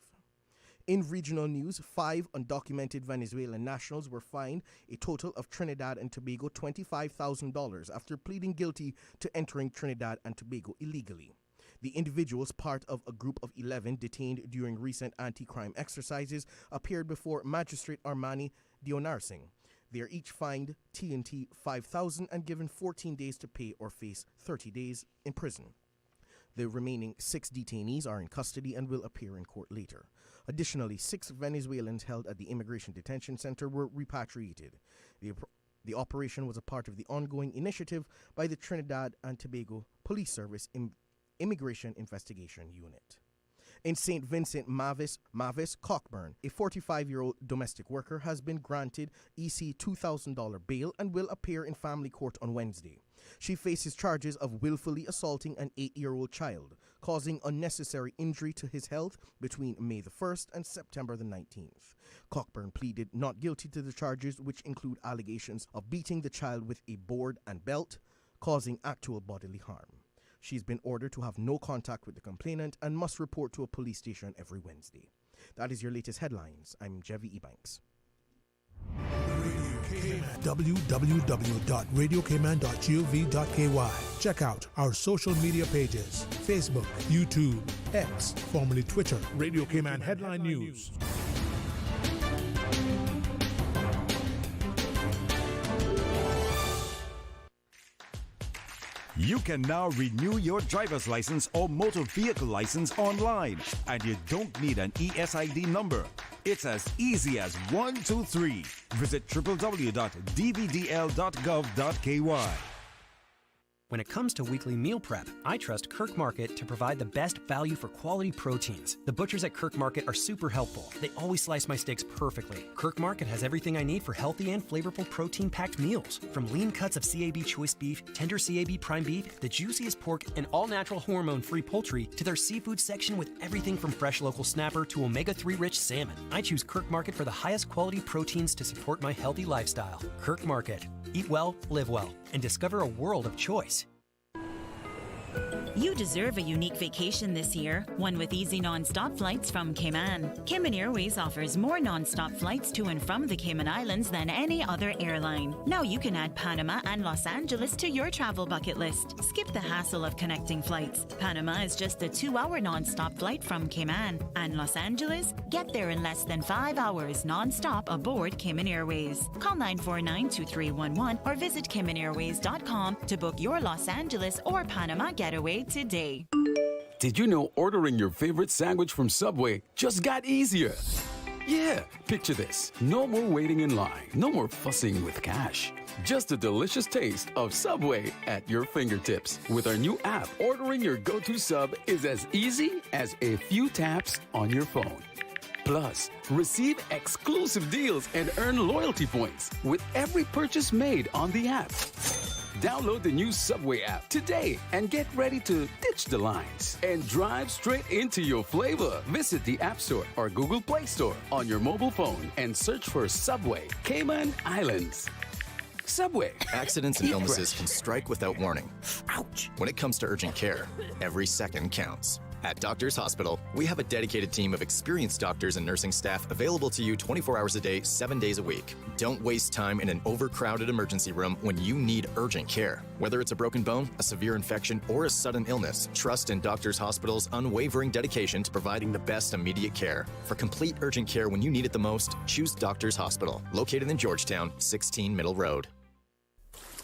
In regional news, 5 undocumented Venezuelan nationals were fined a total of Trinidad and Tobago $25,000 after pleading guilty to entering Trinidad and Tobago illegally. The individuals, part of a group of 11 detained during recent anti-crime exercises, appeared before Magistrate Armani Dionarsing. They are each fined TNT $5,000 and given 14 days to pay or face 30 days in prison. The remaining 6 detainees are in custody and will appear in court later. Additionally, 6 Venezuelans held at the Immigration Detention Center were repatriated. The operation was a part of the ongoing initiative by the Trinidad and Tobago Police Service Immigration Investigation Unit. In St. Vincent, Mavis Cockburn, a 45-year-old domestic worker, has been granted EC $2,000 bail and will appear in family court on Wednesday. She faces charges of willfully assaulting an 8-year-old child, causing unnecessary injury to his health between May the 1st and September the 19th. Cockburn pleaded not guilty to the charges, which include allegations of beating the child with a board and belt, causing actual bodily harm. She's been ordered to have no contact with the complainant and must report to a police station every Wednesday. That is your latest headlines. I'm Dwayne Ebanks. www.radiocayman.gov.ky. Check out our social media pages: Facebook, YouTube, X, formerly Twitter, Radio Cayman Headline News. You can now renew your driver's license or motor vehicle license online, and you don't need an ESID number. It's as easy as 1, 2, 3. Visit www.dvdl.gov.ky. When it comes to weekly meal prep, I trust Kirk Market to provide the best value for quality proteins. The butchers at Kirk Market are super helpful. They always slice my steaks perfectly. Kirk Market has everything I need for healthy and flavorful protein-packed meals. From lean cuts of CAB choice beef, tender CAB prime beef, the juiciest pork, and all-natural hormone-free poultry, to their seafood section with everything from fresh local snapper to omega-3 rich salmon. I choose Kirk Market for the highest quality proteins to support my healthy lifestyle. Kirk Market. Eat well, live well, and discover a world of choice. You deserve a unique vacation this year, one with easy non-stop flights from Cayman. Cayman Airways offers more non-stop flights to and from the Cayman Islands than any other airline. Now you can add Panama and Los Angeles to your travel bucket list. Skip the hassle of connecting flights. Panama is just a 2-hour non-stop flight from Cayman. And Los Angeles? Get there in less than 5 hours non-stop aboard Cayman Airways. Call 949-2311 or visit CaymanAirways.com to book your Los Angeles or Panama getaway today. Did you know ordering your favorite sandwich from Subway just got easier? Yeah, picture this. No more waiting in line. No more fussing with cash. Just a delicious taste of Subway at your fingertips. With our new app, ordering your go-to sub is as easy as a few taps on your phone. Plus, receive exclusive deals and earn loyalty points with every purchase made on the app. Download the new Subway app today and get ready to ditch the lines and drive straight into your flavor. Visit the App Store or Google Play Store on your mobile phone and search for Subway Cayman Islands. Subway. Accidents and illnesses can strike without warning. Ouch! When it comes to urgent care, every second counts. At Doctors Hospital, we have a dedicated team of experienced doctors and nursing staff available to you 24 hours a day, 7 days a week. Don't waste time in an overcrowded emergency room when you need urgent care. Whether it's a broken bone, a severe infection, or a sudden illness, trust in Doctors Hospital's unwavering dedication to providing the best immediate care. For complete urgent care when you need it the most, choose Doctors Hospital, located in Georgetown, 16 Middle Road.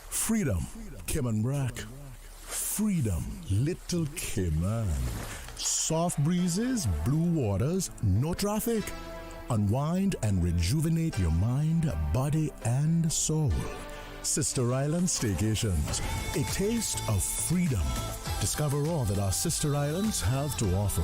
Freedom, Cayman Brack. freedom, Little Cayman. Soft breezes, blue waters, no traffic. Unwind and rejuvenate your mind, body, and soul. Sister Island Staycations, a taste of freedom. Discover all that our sister islands have to offer.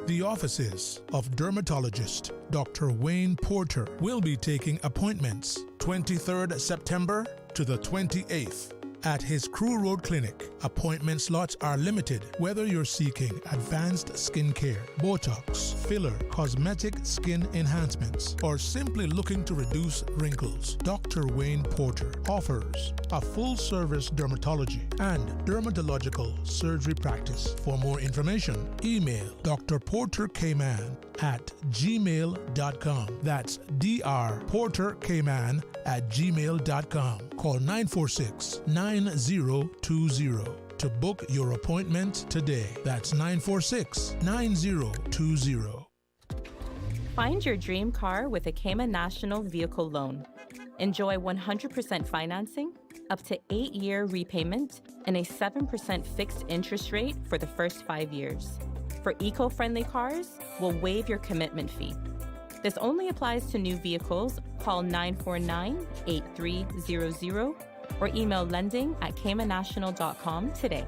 The offices of dermatologist Dr. Wayne Porter will be taking appointments 23rd September to the 28th at his Crew Road Clinic. Appointment slots are limited whether you're seeking advanced skin care, Botox, filler, cosmetic skin enhancements, or simply looking to reduce wrinkles. Dr. Wayne Porter offers a full-service dermatology and dermatological surgery practice. For more information, email drporterkman@gmail.com. That's drporterkman@gmail.com. Call 946-9020 to book your appointment today. That's 946-9020. Find your dream car with a Cayman National Vehicle Loan. Enjoy 100% financing, up to 8-year repayment, and a 7% fixed interest rate for the first 5 years. For eco-friendly cars, we'll waive your commitment fee. This only applies to new vehicles. Call 949-8300 or email lending@caymannational.com today.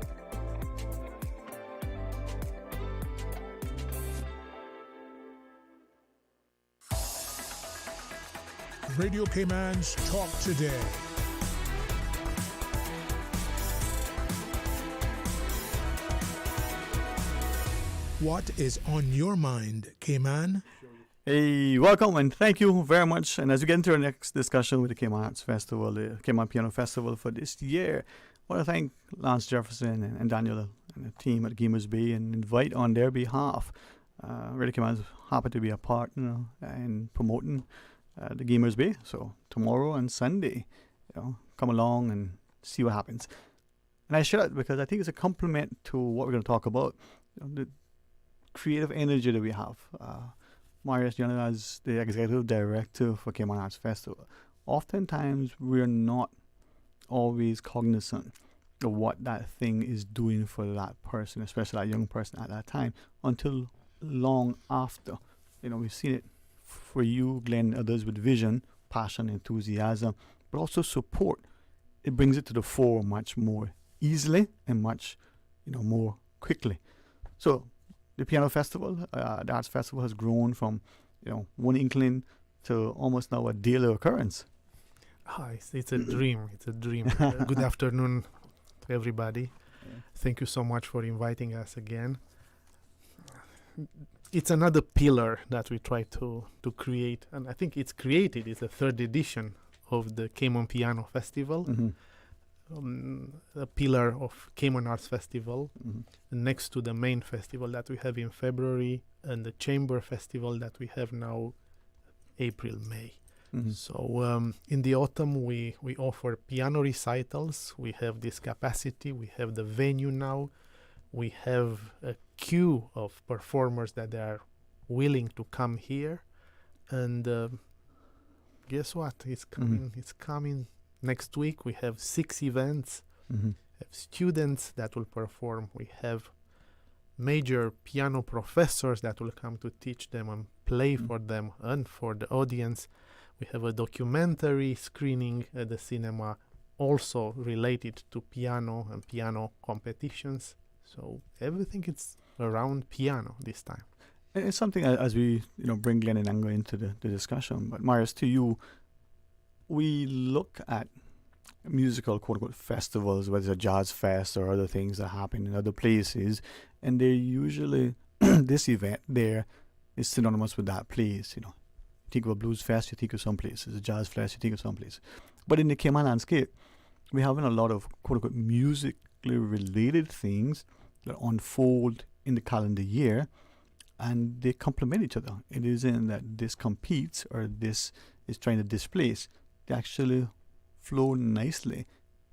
Radio Cayman's Talk Today. What is on your mind, Cayman? Hey, welcome and thank you very much. And as we get into our next discussion with the Cayman Arts Festival, the Cayman Piano Festival for this year, I want to thank Lance Jefferson and Daniel and the team at Gamers Bay and invite on their behalf. Radio Cayman is happy to be a partner in promoting the Gamers Bay. So tomorrow and Sunday, come along and see what happens. And I share that because I think it's a compliment to what we're going to talk about, the creative energy that we have. Marius, as the executive director for Cayman Arts Festival, oftentimes we're not always cognizant of what that thing is doing for that person, especially that young person at that time, until long after. We've seen it for you, Glenn, others with vision, passion, enthusiasm, but also support. It brings it to the fore much more easily and much, more quickly. So the Piano Festival, the Arts Festival has grown from, one inkling to almost now a daily occurrence. It's a dream. It's a dream. Good afternoon to everybody. Thank you so much for inviting us again. It's another pillar that we try to create, and I think it's created. It's the third edition of the Cayman Piano Festival. Mm-hmm. A pillar of Cayman Arts Festival, next to the main festival that we have in February and the Chamber Festival that we have now April, May. So in the autumn we offer piano recitals. We have this capacity. We have the venue now. We have a queue of performers that are willing to come here. And guess what? It's coming. It's coming. Next week we have 6 events. We have students that will perform. We have major piano professors that will come to teach them and play for them and for the audience. We have a documentary screening at the cinema also related to piano and piano competitions. So everything is around piano this time. It's something as we bring Glenn and Anga into the discussion. But Marius, to you, we look at musical quote-unquote festivals, whether it's a jazz fest or other things that happen in other places, and they're usually this event there is synonymous with that place. You think of a blues fest, you think of some places. A jazz fest, you think of some places. But in the Cayman landscape, we're having a lot of quote-unquote musically related things that unfold in the calendar year, and they complement each other. It isn't that this competes or this is trying to displace. They actually flow nicely.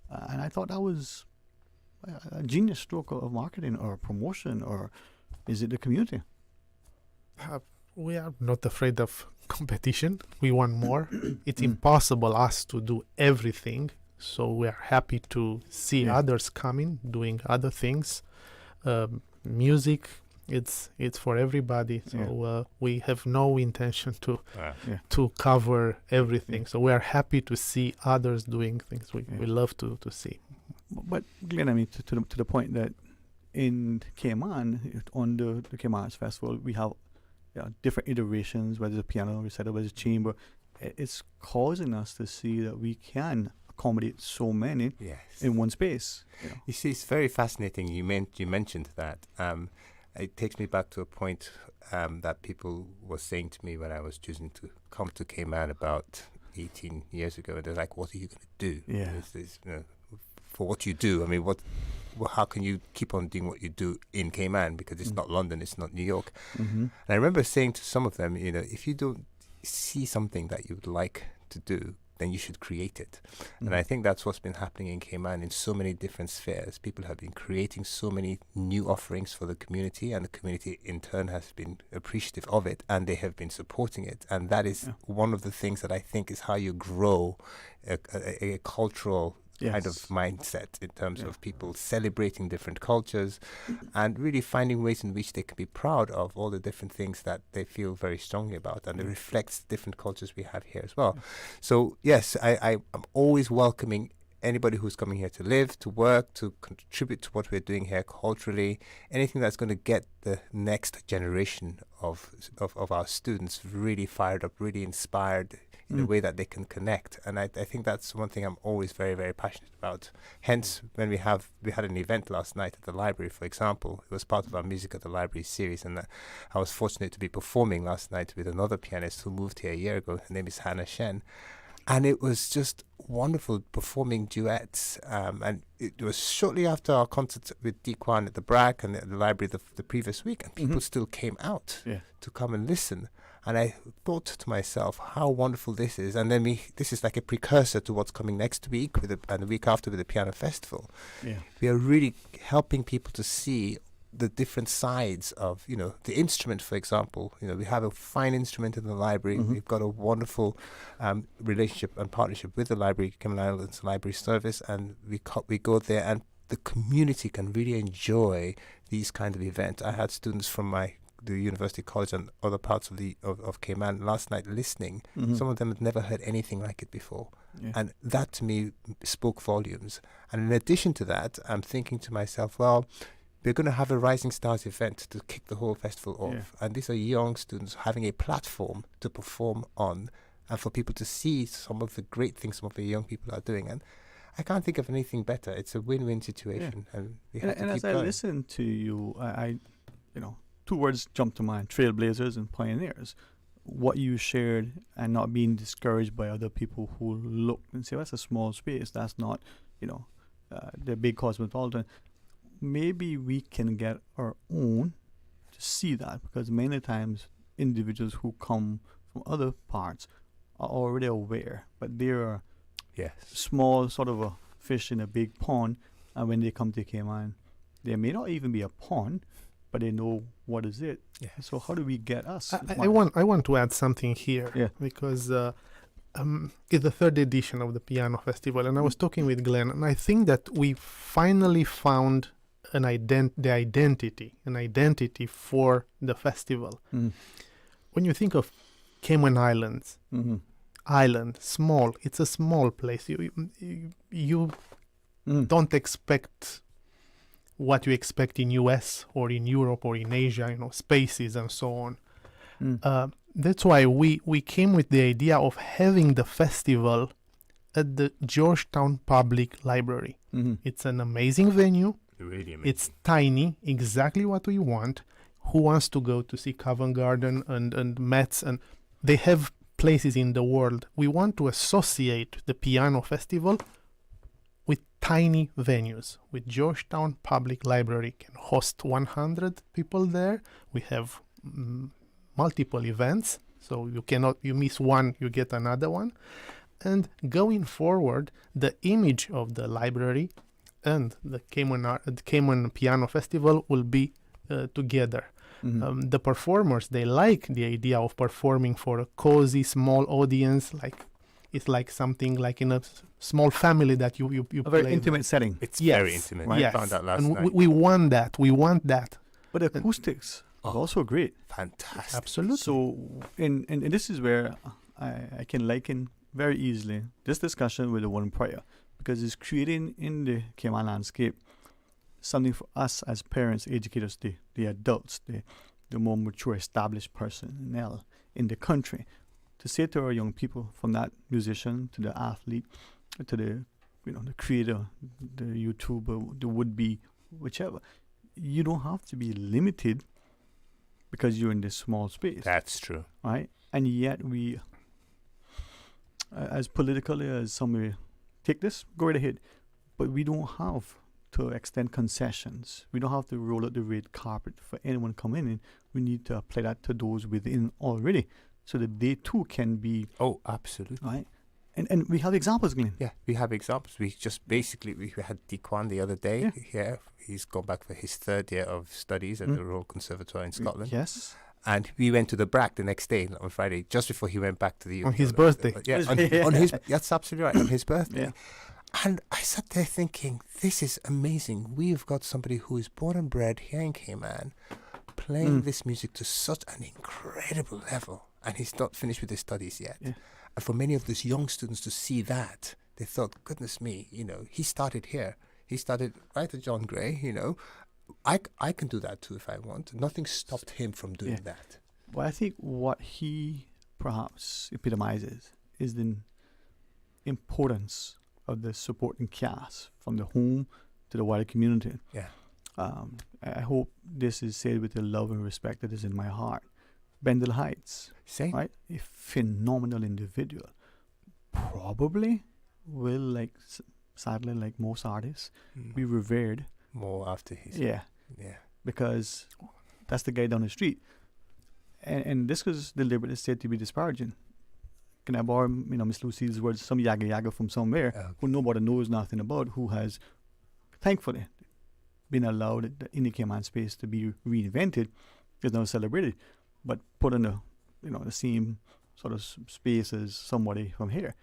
And I thought that was a genius stroke of marketing or promotion, or is it the community? We are not afraid of competition. We want more. It's impossible us to do everything. So we are happy to see others coming, doing other things. Music, it's for everybody. So we have no intention to cover everything. So we are happy to see others doing things we love to see. But Glenn, I mean, to the point that in Cayman, on the Cayman Arts Festival, we have different iterations, whether it's a piano recital, whether it's a chamber. It's causing us to see that we can accommodate so many in one space. You see, it's very fascinating. You mentioned that. It takes me back to a point that people were saying to me when I was choosing to come to Cayman about 18 years ago. And they're like, what are you going to do? Yeah. For what you do, I mean, how can you keep on doing what you do in Cayman? Because it's not London, it's not New York. Mm-hmm. And I remember saying to some of them, if you don't see something that you would like to do, then you should create it. And I think that's what's been happening in Cayman in so many different spheres. People have been creating so many new offerings for the community, and the community in turn has been appreciative of it, and they have been supporting it. And that is one of the things that I think is how you grow a cultural kind of mindset in terms of people celebrating different cultures and really finding ways in which they can be proud of all the different things that they feel very strongly about, and it reflects different cultures we have here as well. So yes, I'm always welcoming anybody who's coming here to live, to work, to contribute to what we're doing here culturally, anything that's going to get the next generation of our students really fired up, really inspired in a way that they can connect. And I think that's one thing I'm always very, very passionate about. Hence, when we had an event last night at the library, for example, it was part of our Music at the Library series, and I was fortunate to be performing last night with another pianist who moved here a year ago. Her name is Hannah Shen. And it was just wonderful performing duets. And it was shortly after our concert with Dee Kwan at the BRAC and at the library the previous week, and people still came out to come and listen. And I thought to myself, how wonderful this is. And then this is like a precursor to what's coming next week and the week after with the Piano Festival. Yeah. We are really helping people to see the different sides of, the instrument, for example. We have a fine instrument in the library. We've got a wonderful relationship and partnership with the library, Cayman Islands Library Service, and we go there, and the community can really enjoy these kind of events. I had students from the University College and other parts of Cayman last night listening. Some of them had never heard anything like it before. Yeah. And that to me spoke volumes. And in addition to that, I'm thinking to myself, well, we're going to have a Rising Stars event to kick the whole festival off. Yeah. And these are young students having a platform to perform on and for people to see some of the great things some of the young people are doing. And I can't think of anything better. It's a win-win situation. Yeah. And we have to keep as going. I listen to you, I two words jump to mind: trailblazers and pioneers. What you shared, and not being discouraged by other people who look and say, well, that's a small space, that's not, the big cosmopolitan. Maybe we can get our own to see that, because many times individuals who come from other parts are already aware, but they're small, sort of a fish in a big pond, and when they come to Cayman, there may not even be a pond, but they know what is it. Yeah. So how do we get us? I want to add something here, because it's the third edition of the Piano Festival, and I was talking with Glenn, and I think that we finally found an identity for the festival. When you think of Cayman Islands, island, small, it's a small place. You don't expect what you expect in US or in Europe or in Asia, spaces and so on. That's why we came with the idea of having the festival at the Georgetown Public Library. It's an amazing venue. Really amazing. It's tiny, exactly what we want. Who wants to go to see Covent Garden and Metz? And they have places in the world. We want to associate the Piano Festival with tiny venues. With Georgetown Public Library can host 100 people there. We have multiple events, so you miss one, you get another one. And going forward, the image of the library and the Cayman Piano Festival will be together. The performers, they like the idea of performing for a cozy, small audience, like it's like something like in a small family that you a very play intimate setting. It's Yes. very intimate. Right. I found that last and night. we want that. We want that. But the acoustics are also great. Fantastic. Absolutely. So, and this is where I can liken very easily this discussion with the one prior, because it's creating in the Cayman landscape something for us as parents, educators, the adults, the more mature, established personnel in the country, to say to our young people, from that musician to the athlete to the the creator, the YouTuber, the would-be, whichever, you don't have to be limited because you're in this small space. That's true. Right? And yet we, as politically as some may take this, go right ahead. But we don't have to extend concessions. We don't have to roll out the red carpet for anyone coming in. We need to apply that to those within already, so that they too can be. Oh, absolutely. Right? And we have examples, Glenn. Yeah, we have examples. We had Dequan the other day here. He's gone back for his third year of studies at the Royal Conservatoire in Scotland. Yes. And we went to the BRAC the next day on Friday, just before he went back to the On his birthday. Yeah, on his. That's absolutely right. On his birthday. Yeah. And I sat there thinking, this is amazing. We've got somebody who is born and bred here in Cayman, playing this music to such an incredible level, and he's not finished with his studies yet. Yeah. And for many of these young students to see that, they thought, goodness me, he started here. He started right at John Gray, I can do that too if I want. Nothing stopped him from doing that. Well, I think what he perhaps epitomizes is the importance of the supporting cast from the home to the wider community. Yeah. I hope this is said with the love and respect that is in my heart. Bendel Heights, Same. right? A phenomenal individual. Probably will, sadly, like most artists, be revered more after his. Yeah. Because that's the guy down the street. And this was deliberately said to be disparaging. Can I borrow, Miss Lucille's words, some yaga from somewhere who nobody knows nothing about, who has, thankfully, been allowed in the Cayman space to be reinvented, is now celebrated, but put in the same sort of space as somebody from here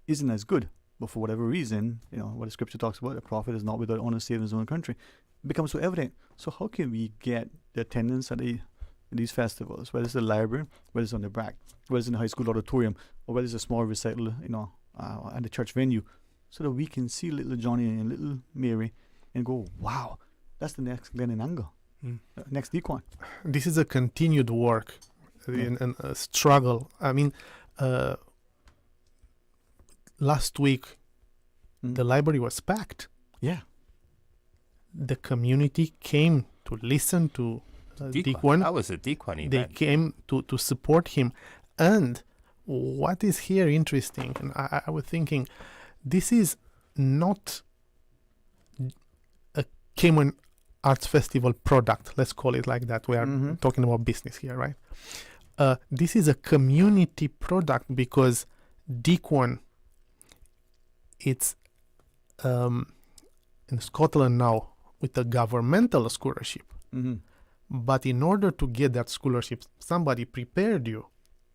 isn't as good. But for whatever reason, what the scripture talks about, a prophet is not without honor save his own country, it becomes so evident. So how can we get the attendance at these festivals, whether it's the library, whether it's on the BRAC, whether it's in the high school auditorium, or whether it's a small recital, at the church venue, so that we can see little Johnny and little Mary and go, wow, that's the next Glenn and Ango, next Dequan. This is a continued work and a struggle. I mean, last week, the library was packed. Yeah. The community came to listen to Dequan. That was a Dequan event. They came to support him. And what is here interesting, and I was thinking, this is not a Cayman Arts Festival product, let's call it like that. We are talking about business here, right? This is a community product because Dequan, it's in Scotland now with a governmental scholarship. But in order to get that scholarship, somebody prepared you.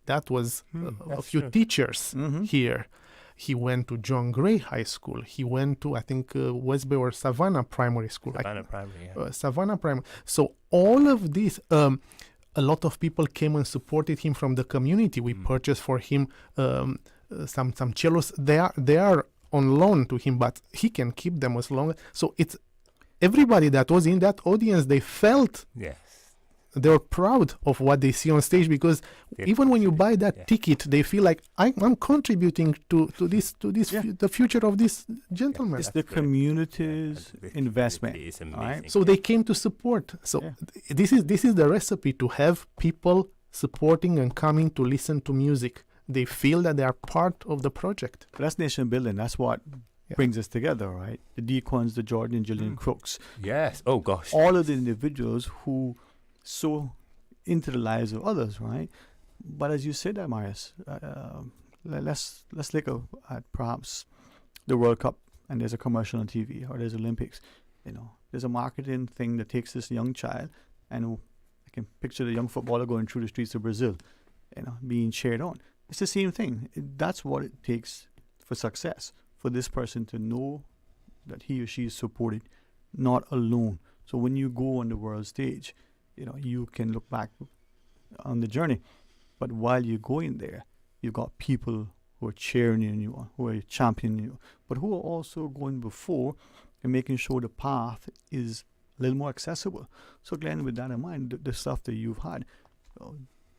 That was a few teachers here. He went to John Gray High School. He went to, I think, West Bay or Savannah Primary School. Savannah Primary, yeah. Savannah Primary. So all of this, a lot of people came and supported him from the community. We purchased for him some cellos. They are on loan to him, but he can keep them as long. So it's everybody that was in that audience, they felt they were proud of what they see on stage, because even when you buy that ticket, they feel like I'm contributing to the future of this gentleman. It's the community's investment. It's amazing. Right? So they came to support. So this is the recipe to have people supporting and coming to listen to music. They feel that they are part of the project. But that's nation building. That's what brings us together, right? The Dequans, the Jordan and Gillian Crooks. Yes. Oh, gosh. All of the individuals who so into the lives of others, right? But as you said that, Marius, let's look at perhaps the World Cup, and there's a commercial on TV, or there's Olympics. There's a marketing thing that takes this young child, and I can picture the young footballer going through the streets of Brazil, being cheered on. It's the same thing. That's what it takes for success, for this person to know that he or she is supported, not alone. So when you go on the world stage, you can look back on the journey. But while you're going there, you've got people who are cheering you on, who are championing you, but who are also going before and making sure the path is a little more accessible. So Glenn, with that in mind, the stuff that you've had,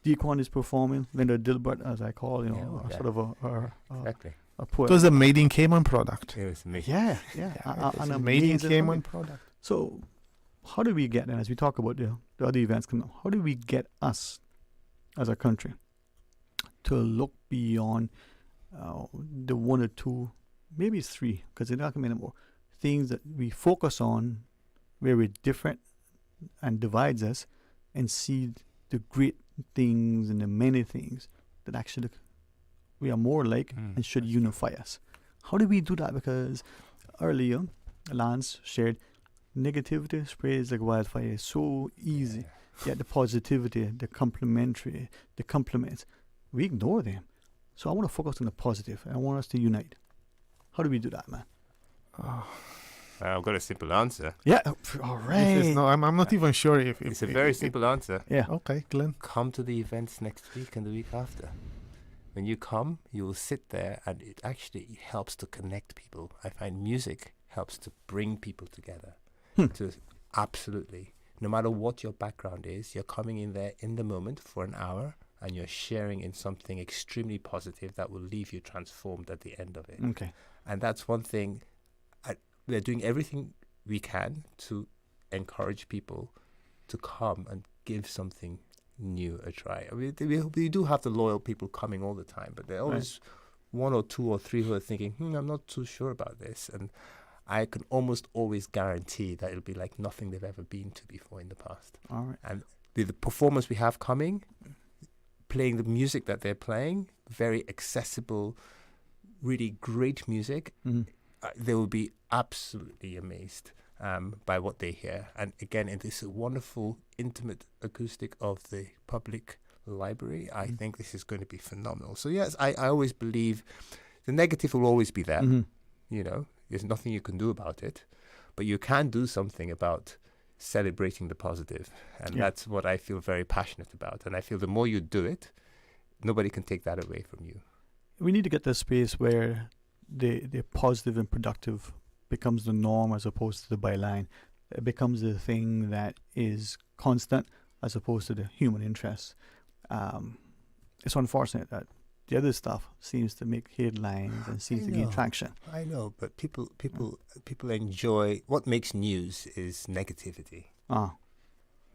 Deacon is performing, Linda Dilbert, as I call, sort of exactly. a poet. It was a made in Cayman product. It was me. Yeah. An made in Cayman product. So how do we get, and as we talk about the other events coming up, how do we get us as a country to look beyond the one or two, maybe it's three, because it's not going to be anymore, things that we focus on where we're different and divides us, and see the great things and the many things that actually we are more like and should unify us. How do we do that? Because earlier, Lance shared negativity spreads like wildfire. It's so easy. Yet the positivity, the complimentary, the compliments, we ignore them. So I want to focus on the positive, and I want us to unite. How do we do that, man? I've got a simple answer. Yeah, all right. I'm not even sure if it's a very simple answer. Yeah. Okay, Glenn. Come to the events next week and the week after. When you come, you will sit there, and it actually helps to connect people. I find music helps to bring people together. Absolutely. No matter what your background is, you're coming in there in the moment for an hour, and you're sharing in something extremely positive that will leave you transformed at the end of it. Okay. And that's one thing. We're doing everything we can to encourage people to come and give something new a try. I mean, we do have the loyal people coming all the time, but there are always one or two or three who are thinking, I'm not too sure about this. And I can almost always guarantee that it'll be like nothing they've ever been to before in the past. All right. And the performance we have coming, playing the music that they're playing, very accessible, really great music, they will be absolutely amazed by what they hear. And again, in this wonderful, intimate acoustic of the public library, I think this is going to be phenomenal. So yes, I always believe the negative will always be there. There's nothing you can do about it, but you can do something about celebrating the positive. And that's what I feel very passionate about. And I feel the more you do it, nobody can take that away from you. We need to get to a space where the positive and productive becomes the norm as opposed to the byline. It becomes the thing that is constant as opposed to the human interest. It's unfortunate that the other stuff seems to make headlines and seems to gain traction. I know, but people enjoy. What makes news is negativity.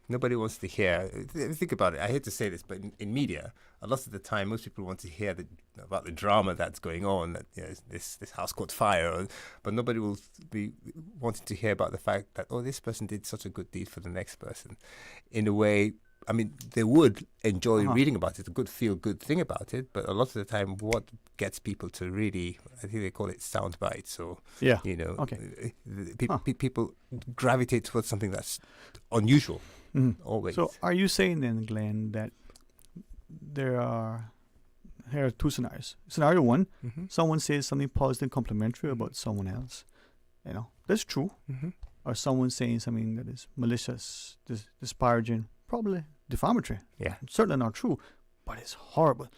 Nobody wants to hear. Think about it. I hate to say this, but in media, a lot of the time, most people want to hear about the drama that's going on. That this house caught fire, but nobody will be wanting to hear about the fact that this person did such a good deed for the next person. In a way, I mean, they would enjoy reading about it, a good feel-good thing about it. But a lot of the time, what gets people to really, I think they call it sound bites, or people gravitate towards something that's unusual. Always. So are you saying then, Glenn, that here are two scenarios? Scenario one, someone says something positive and complimentary about someone else. That's true. Or someone saying something that is malicious, disparaging, probably defamatory. Yeah. Certainly not true, but it's horrible.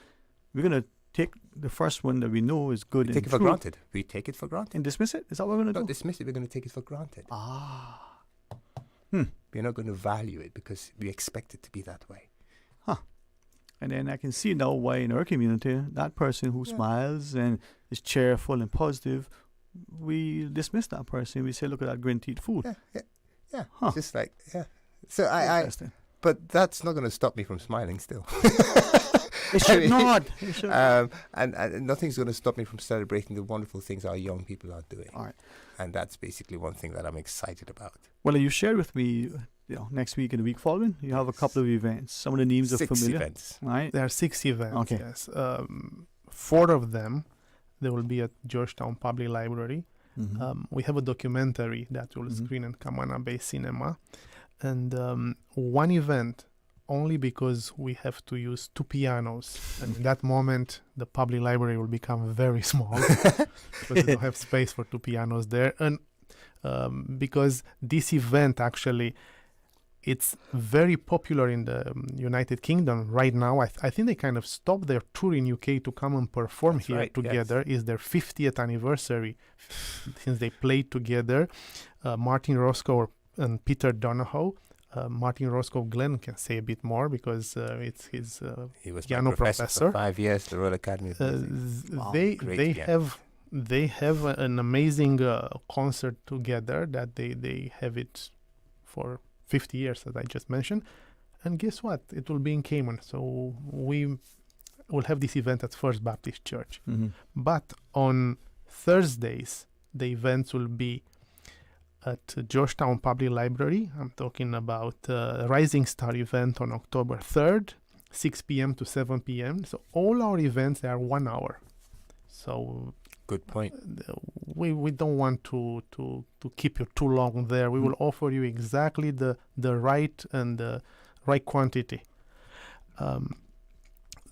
We're going to take the first one that we know is good and take it for granted. We take it for granted. And dismiss it? Is that what we're going to do? Not dismiss it. We're going to take it for granted. We're not going to value it because we expect it to be that way. And then I can see now why in our community, that person who smiles and is cheerful and positive, we dismiss that person. We say, look at that green-teeth fool. Yeah. It's just like, So but that's not going to stop me from smiling still. It should not. And nothing's going to stop me from celebrating the wonderful things our young people are doing. All right. And that's basically one thing that I'm excited about. Well, you shared with me, next week and the week following, you have a couple of events. Some of the names are familiar. 6 events. Right? There are 6 events. Okay. Yes. 4 of them, they will be at Georgetown Public Library. We have a documentary that will screen in Kamana Bay Cinema. And one event only because we have to use 2 pianos. And in that moment, the public library will become very small because we don't have space for 2 pianos there. And because this event actually, it's very popular in the United Kingdom right now. I think they kind of stopped their tour in UK to come and perform That's here right, together. yes. It's their 50th anniversary since they played together. Martin Roscoe and Peter Donahoe. Martin Roscoe, Glenn can say a bit more because it's his He was piano my professor for 5 years at the Royal Academy of Music. Wow, They great piano. have an amazing concert together that they have it for 50 years, as I just mentioned. And guess what? It will be in Cayman. So we will have this event at First Baptist Church. But on Thursdays, the events will be at Georgetown Public Library. I'm talking about Rising Star event on October 3rd, 6 p.m. to 7 p.m. So all our events are 1 hour. So good point. We don't want to keep you too long there. We will offer you exactly the right and the right quantity.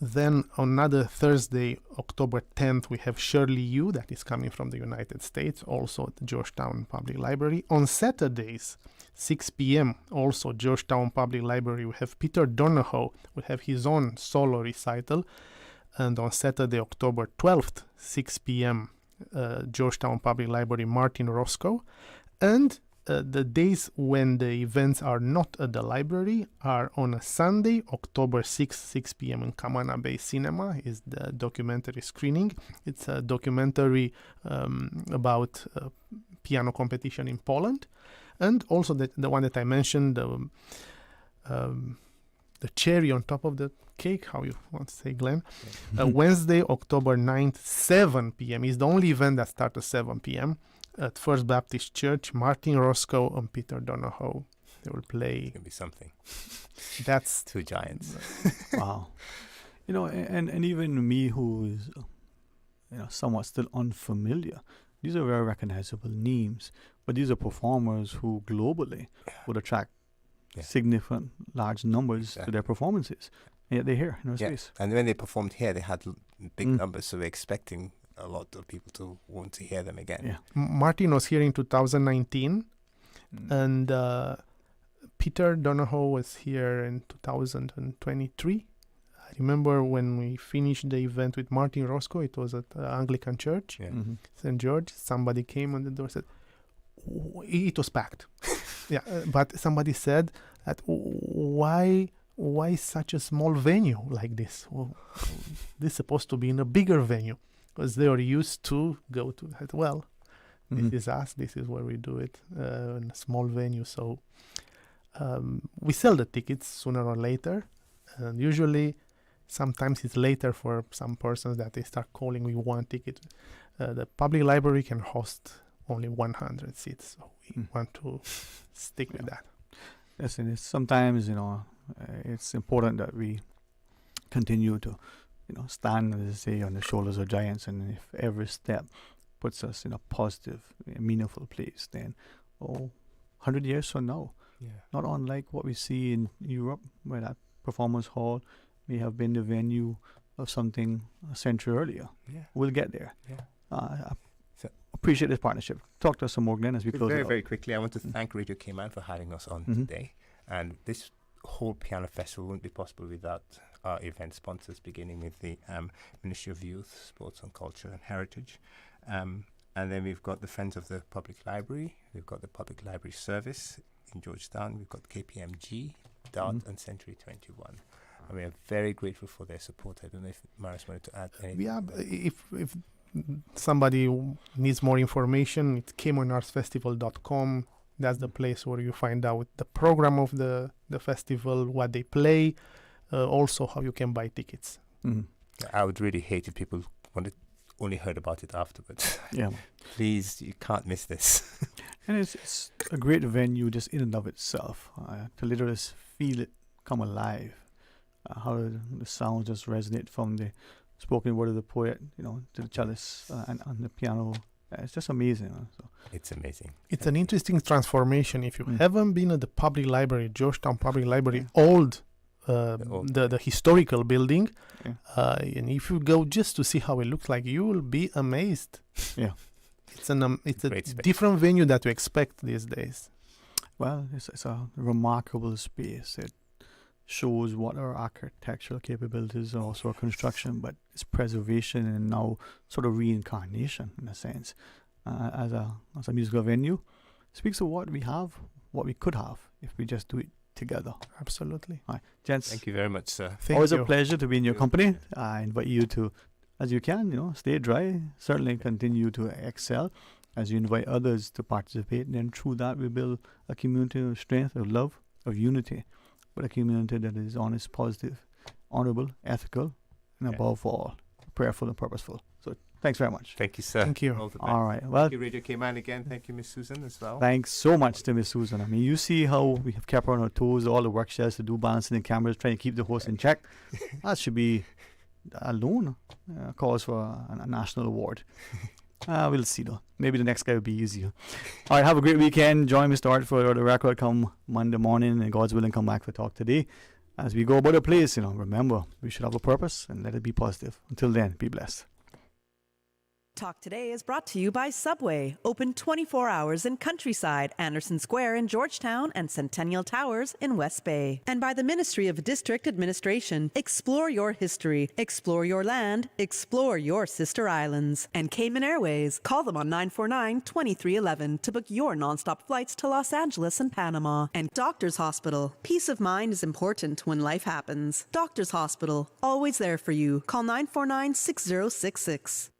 Then on another Thursday, October 10th, we have Shirley Yu, that is coming from the United States, also at the Georgetown Public Library. On Saturdays, 6 p.m., also Georgetown Public Library, we have Peter Donahoe, will have his own solo recital. And on Saturday, October 12th, 6 p.m., Georgetown Public Library, Martin Roscoe. And the days when the events are not at the library are on a Sunday, October 6th, 6 p.m. in Kamana Bay Cinema is the documentary screening. It's a documentary about piano competition in Poland. And also the one that I mentioned, the cherry on top of the cake, how you want to say, Glenn. Wednesday, October 9th, 7 p.m. is the only event that starts at 7 p.m. at First Baptist Church. Martin Roscoe and Peter Donahoe. They will play. It's going to be something. That's two giants. Wow. You know, and even me who is, somewhat still unfamiliar, these are very recognizable names, but these are performers who globally would attract significant large numbers to their performances. And yet they're here in our space. And when they performed here, they had big numbers, so we're expecting a lot of people to want to hear them again. Yeah. Martin was here in 2019, and Peter Donahoe was here in 2023. I remember when we finished the event with Martin Roscoe, it was at Anglican Church, St. George. Somebody came on the door and said, it was packed. But somebody said that why such a small venue like this? Well, this is supposed to be in a bigger venue because they are used to go to that. Well, this is us. This is where we do it in a small venue. So we sell the tickets sooner or later, and usually sometimes it's later for some persons that they start calling. We want ticket. The public library can host only 100 seats, so we want to stick with that. Listen, sometimes it's important that we continue to stand, as I say, on the shoulders of giants, and if every step puts us in a positive, meaningful place, then 100 years from now, not unlike what we see in Europe, where that performance hall may have been the venue of something a century earlier. We'll get there. I appreciate this partnership. Talk to us some more, Glenn, as we close very, it out. very quickly, I want to thank Radio Cayman for having us on today. And this whole piano festival wouldn't be possible without our event sponsors, beginning with the Ministry of Youth, Sports and Culture and Heritage. And then we've got the Friends of the Public Library. We've got the Public Library Service in Georgetown. We've got KPMG, DART, and Century 21. And we are very grateful for their support. I don't know if Maris wanted to add anything. Yeah, if somebody needs more information, it's caymanartsfestival.com. That's the place where you find out the program of the festival, what they play, also how you can buy tickets. I would really hate if people only heard about it afterwards. Yeah. Please, you can't miss this. And it's a great venue just in and of itself, to literally feel it come alive, how the sounds just resonate from the spoken word of the poet, to the cellist and the piano. It's just amazing. So. It's amazing. It's an interesting transformation. If you haven't been at the public library, Georgetown Public Library, old the historical building, and if you go just to see how it looks like, you will be amazed. Yeah, it's a different venue that we expect these days. Well, it's a remarkable space. It shows what our architectural capabilities are, also our construction, but it's preservation and now sort of reincarnation in a sense. As a musical venue, speaks of what we have, what we could have if we just do it together. Absolutely. All right, gents. Thank you very much, sir. Always a pleasure to be in your company. I invite you to, as you can, stay dry. Certainly continue to excel as you invite others to participate. And then through that, we build a community of strength, of love, of unity, but a community that is honest, positive, honorable, ethical, and above all, prayerful and purposeful. So thanks very much. Thank you, sir. Thank you. All right. Well, thank you, Radio Cayman again. Thank you, Miss Susan, as well. Thanks so much to Miss Susan. I mean, you see how we have kept her on our toes, all the work she has to do, balancing the cameras, trying to keep the host in check. That should be alone a cause for a national award. We'll see though. Maybe the next guy will be easier. All right, have a great weekend. Join Mr. Art for the record come Monday morning, and God's willing, come back for Talk Today. As we go about the place, remember, we should have a purpose and let it be positive. Until then, be blessed. Talk Today is brought to you by Subway, open 24 hours in Countryside, Anderson Square in Georgetown, and Centennial Towers in West Bay. And by the Ministry of District Administration. Explore your history, explore your land, explore your sister islands. And Cayman Airways. Call them on 949-2311 to book your nonstop flights to Los Angeles and Panama. And Doctors Hospital. Peace of mind is important when life happens. Doctors Hospital, always there for you. Call 949-6066.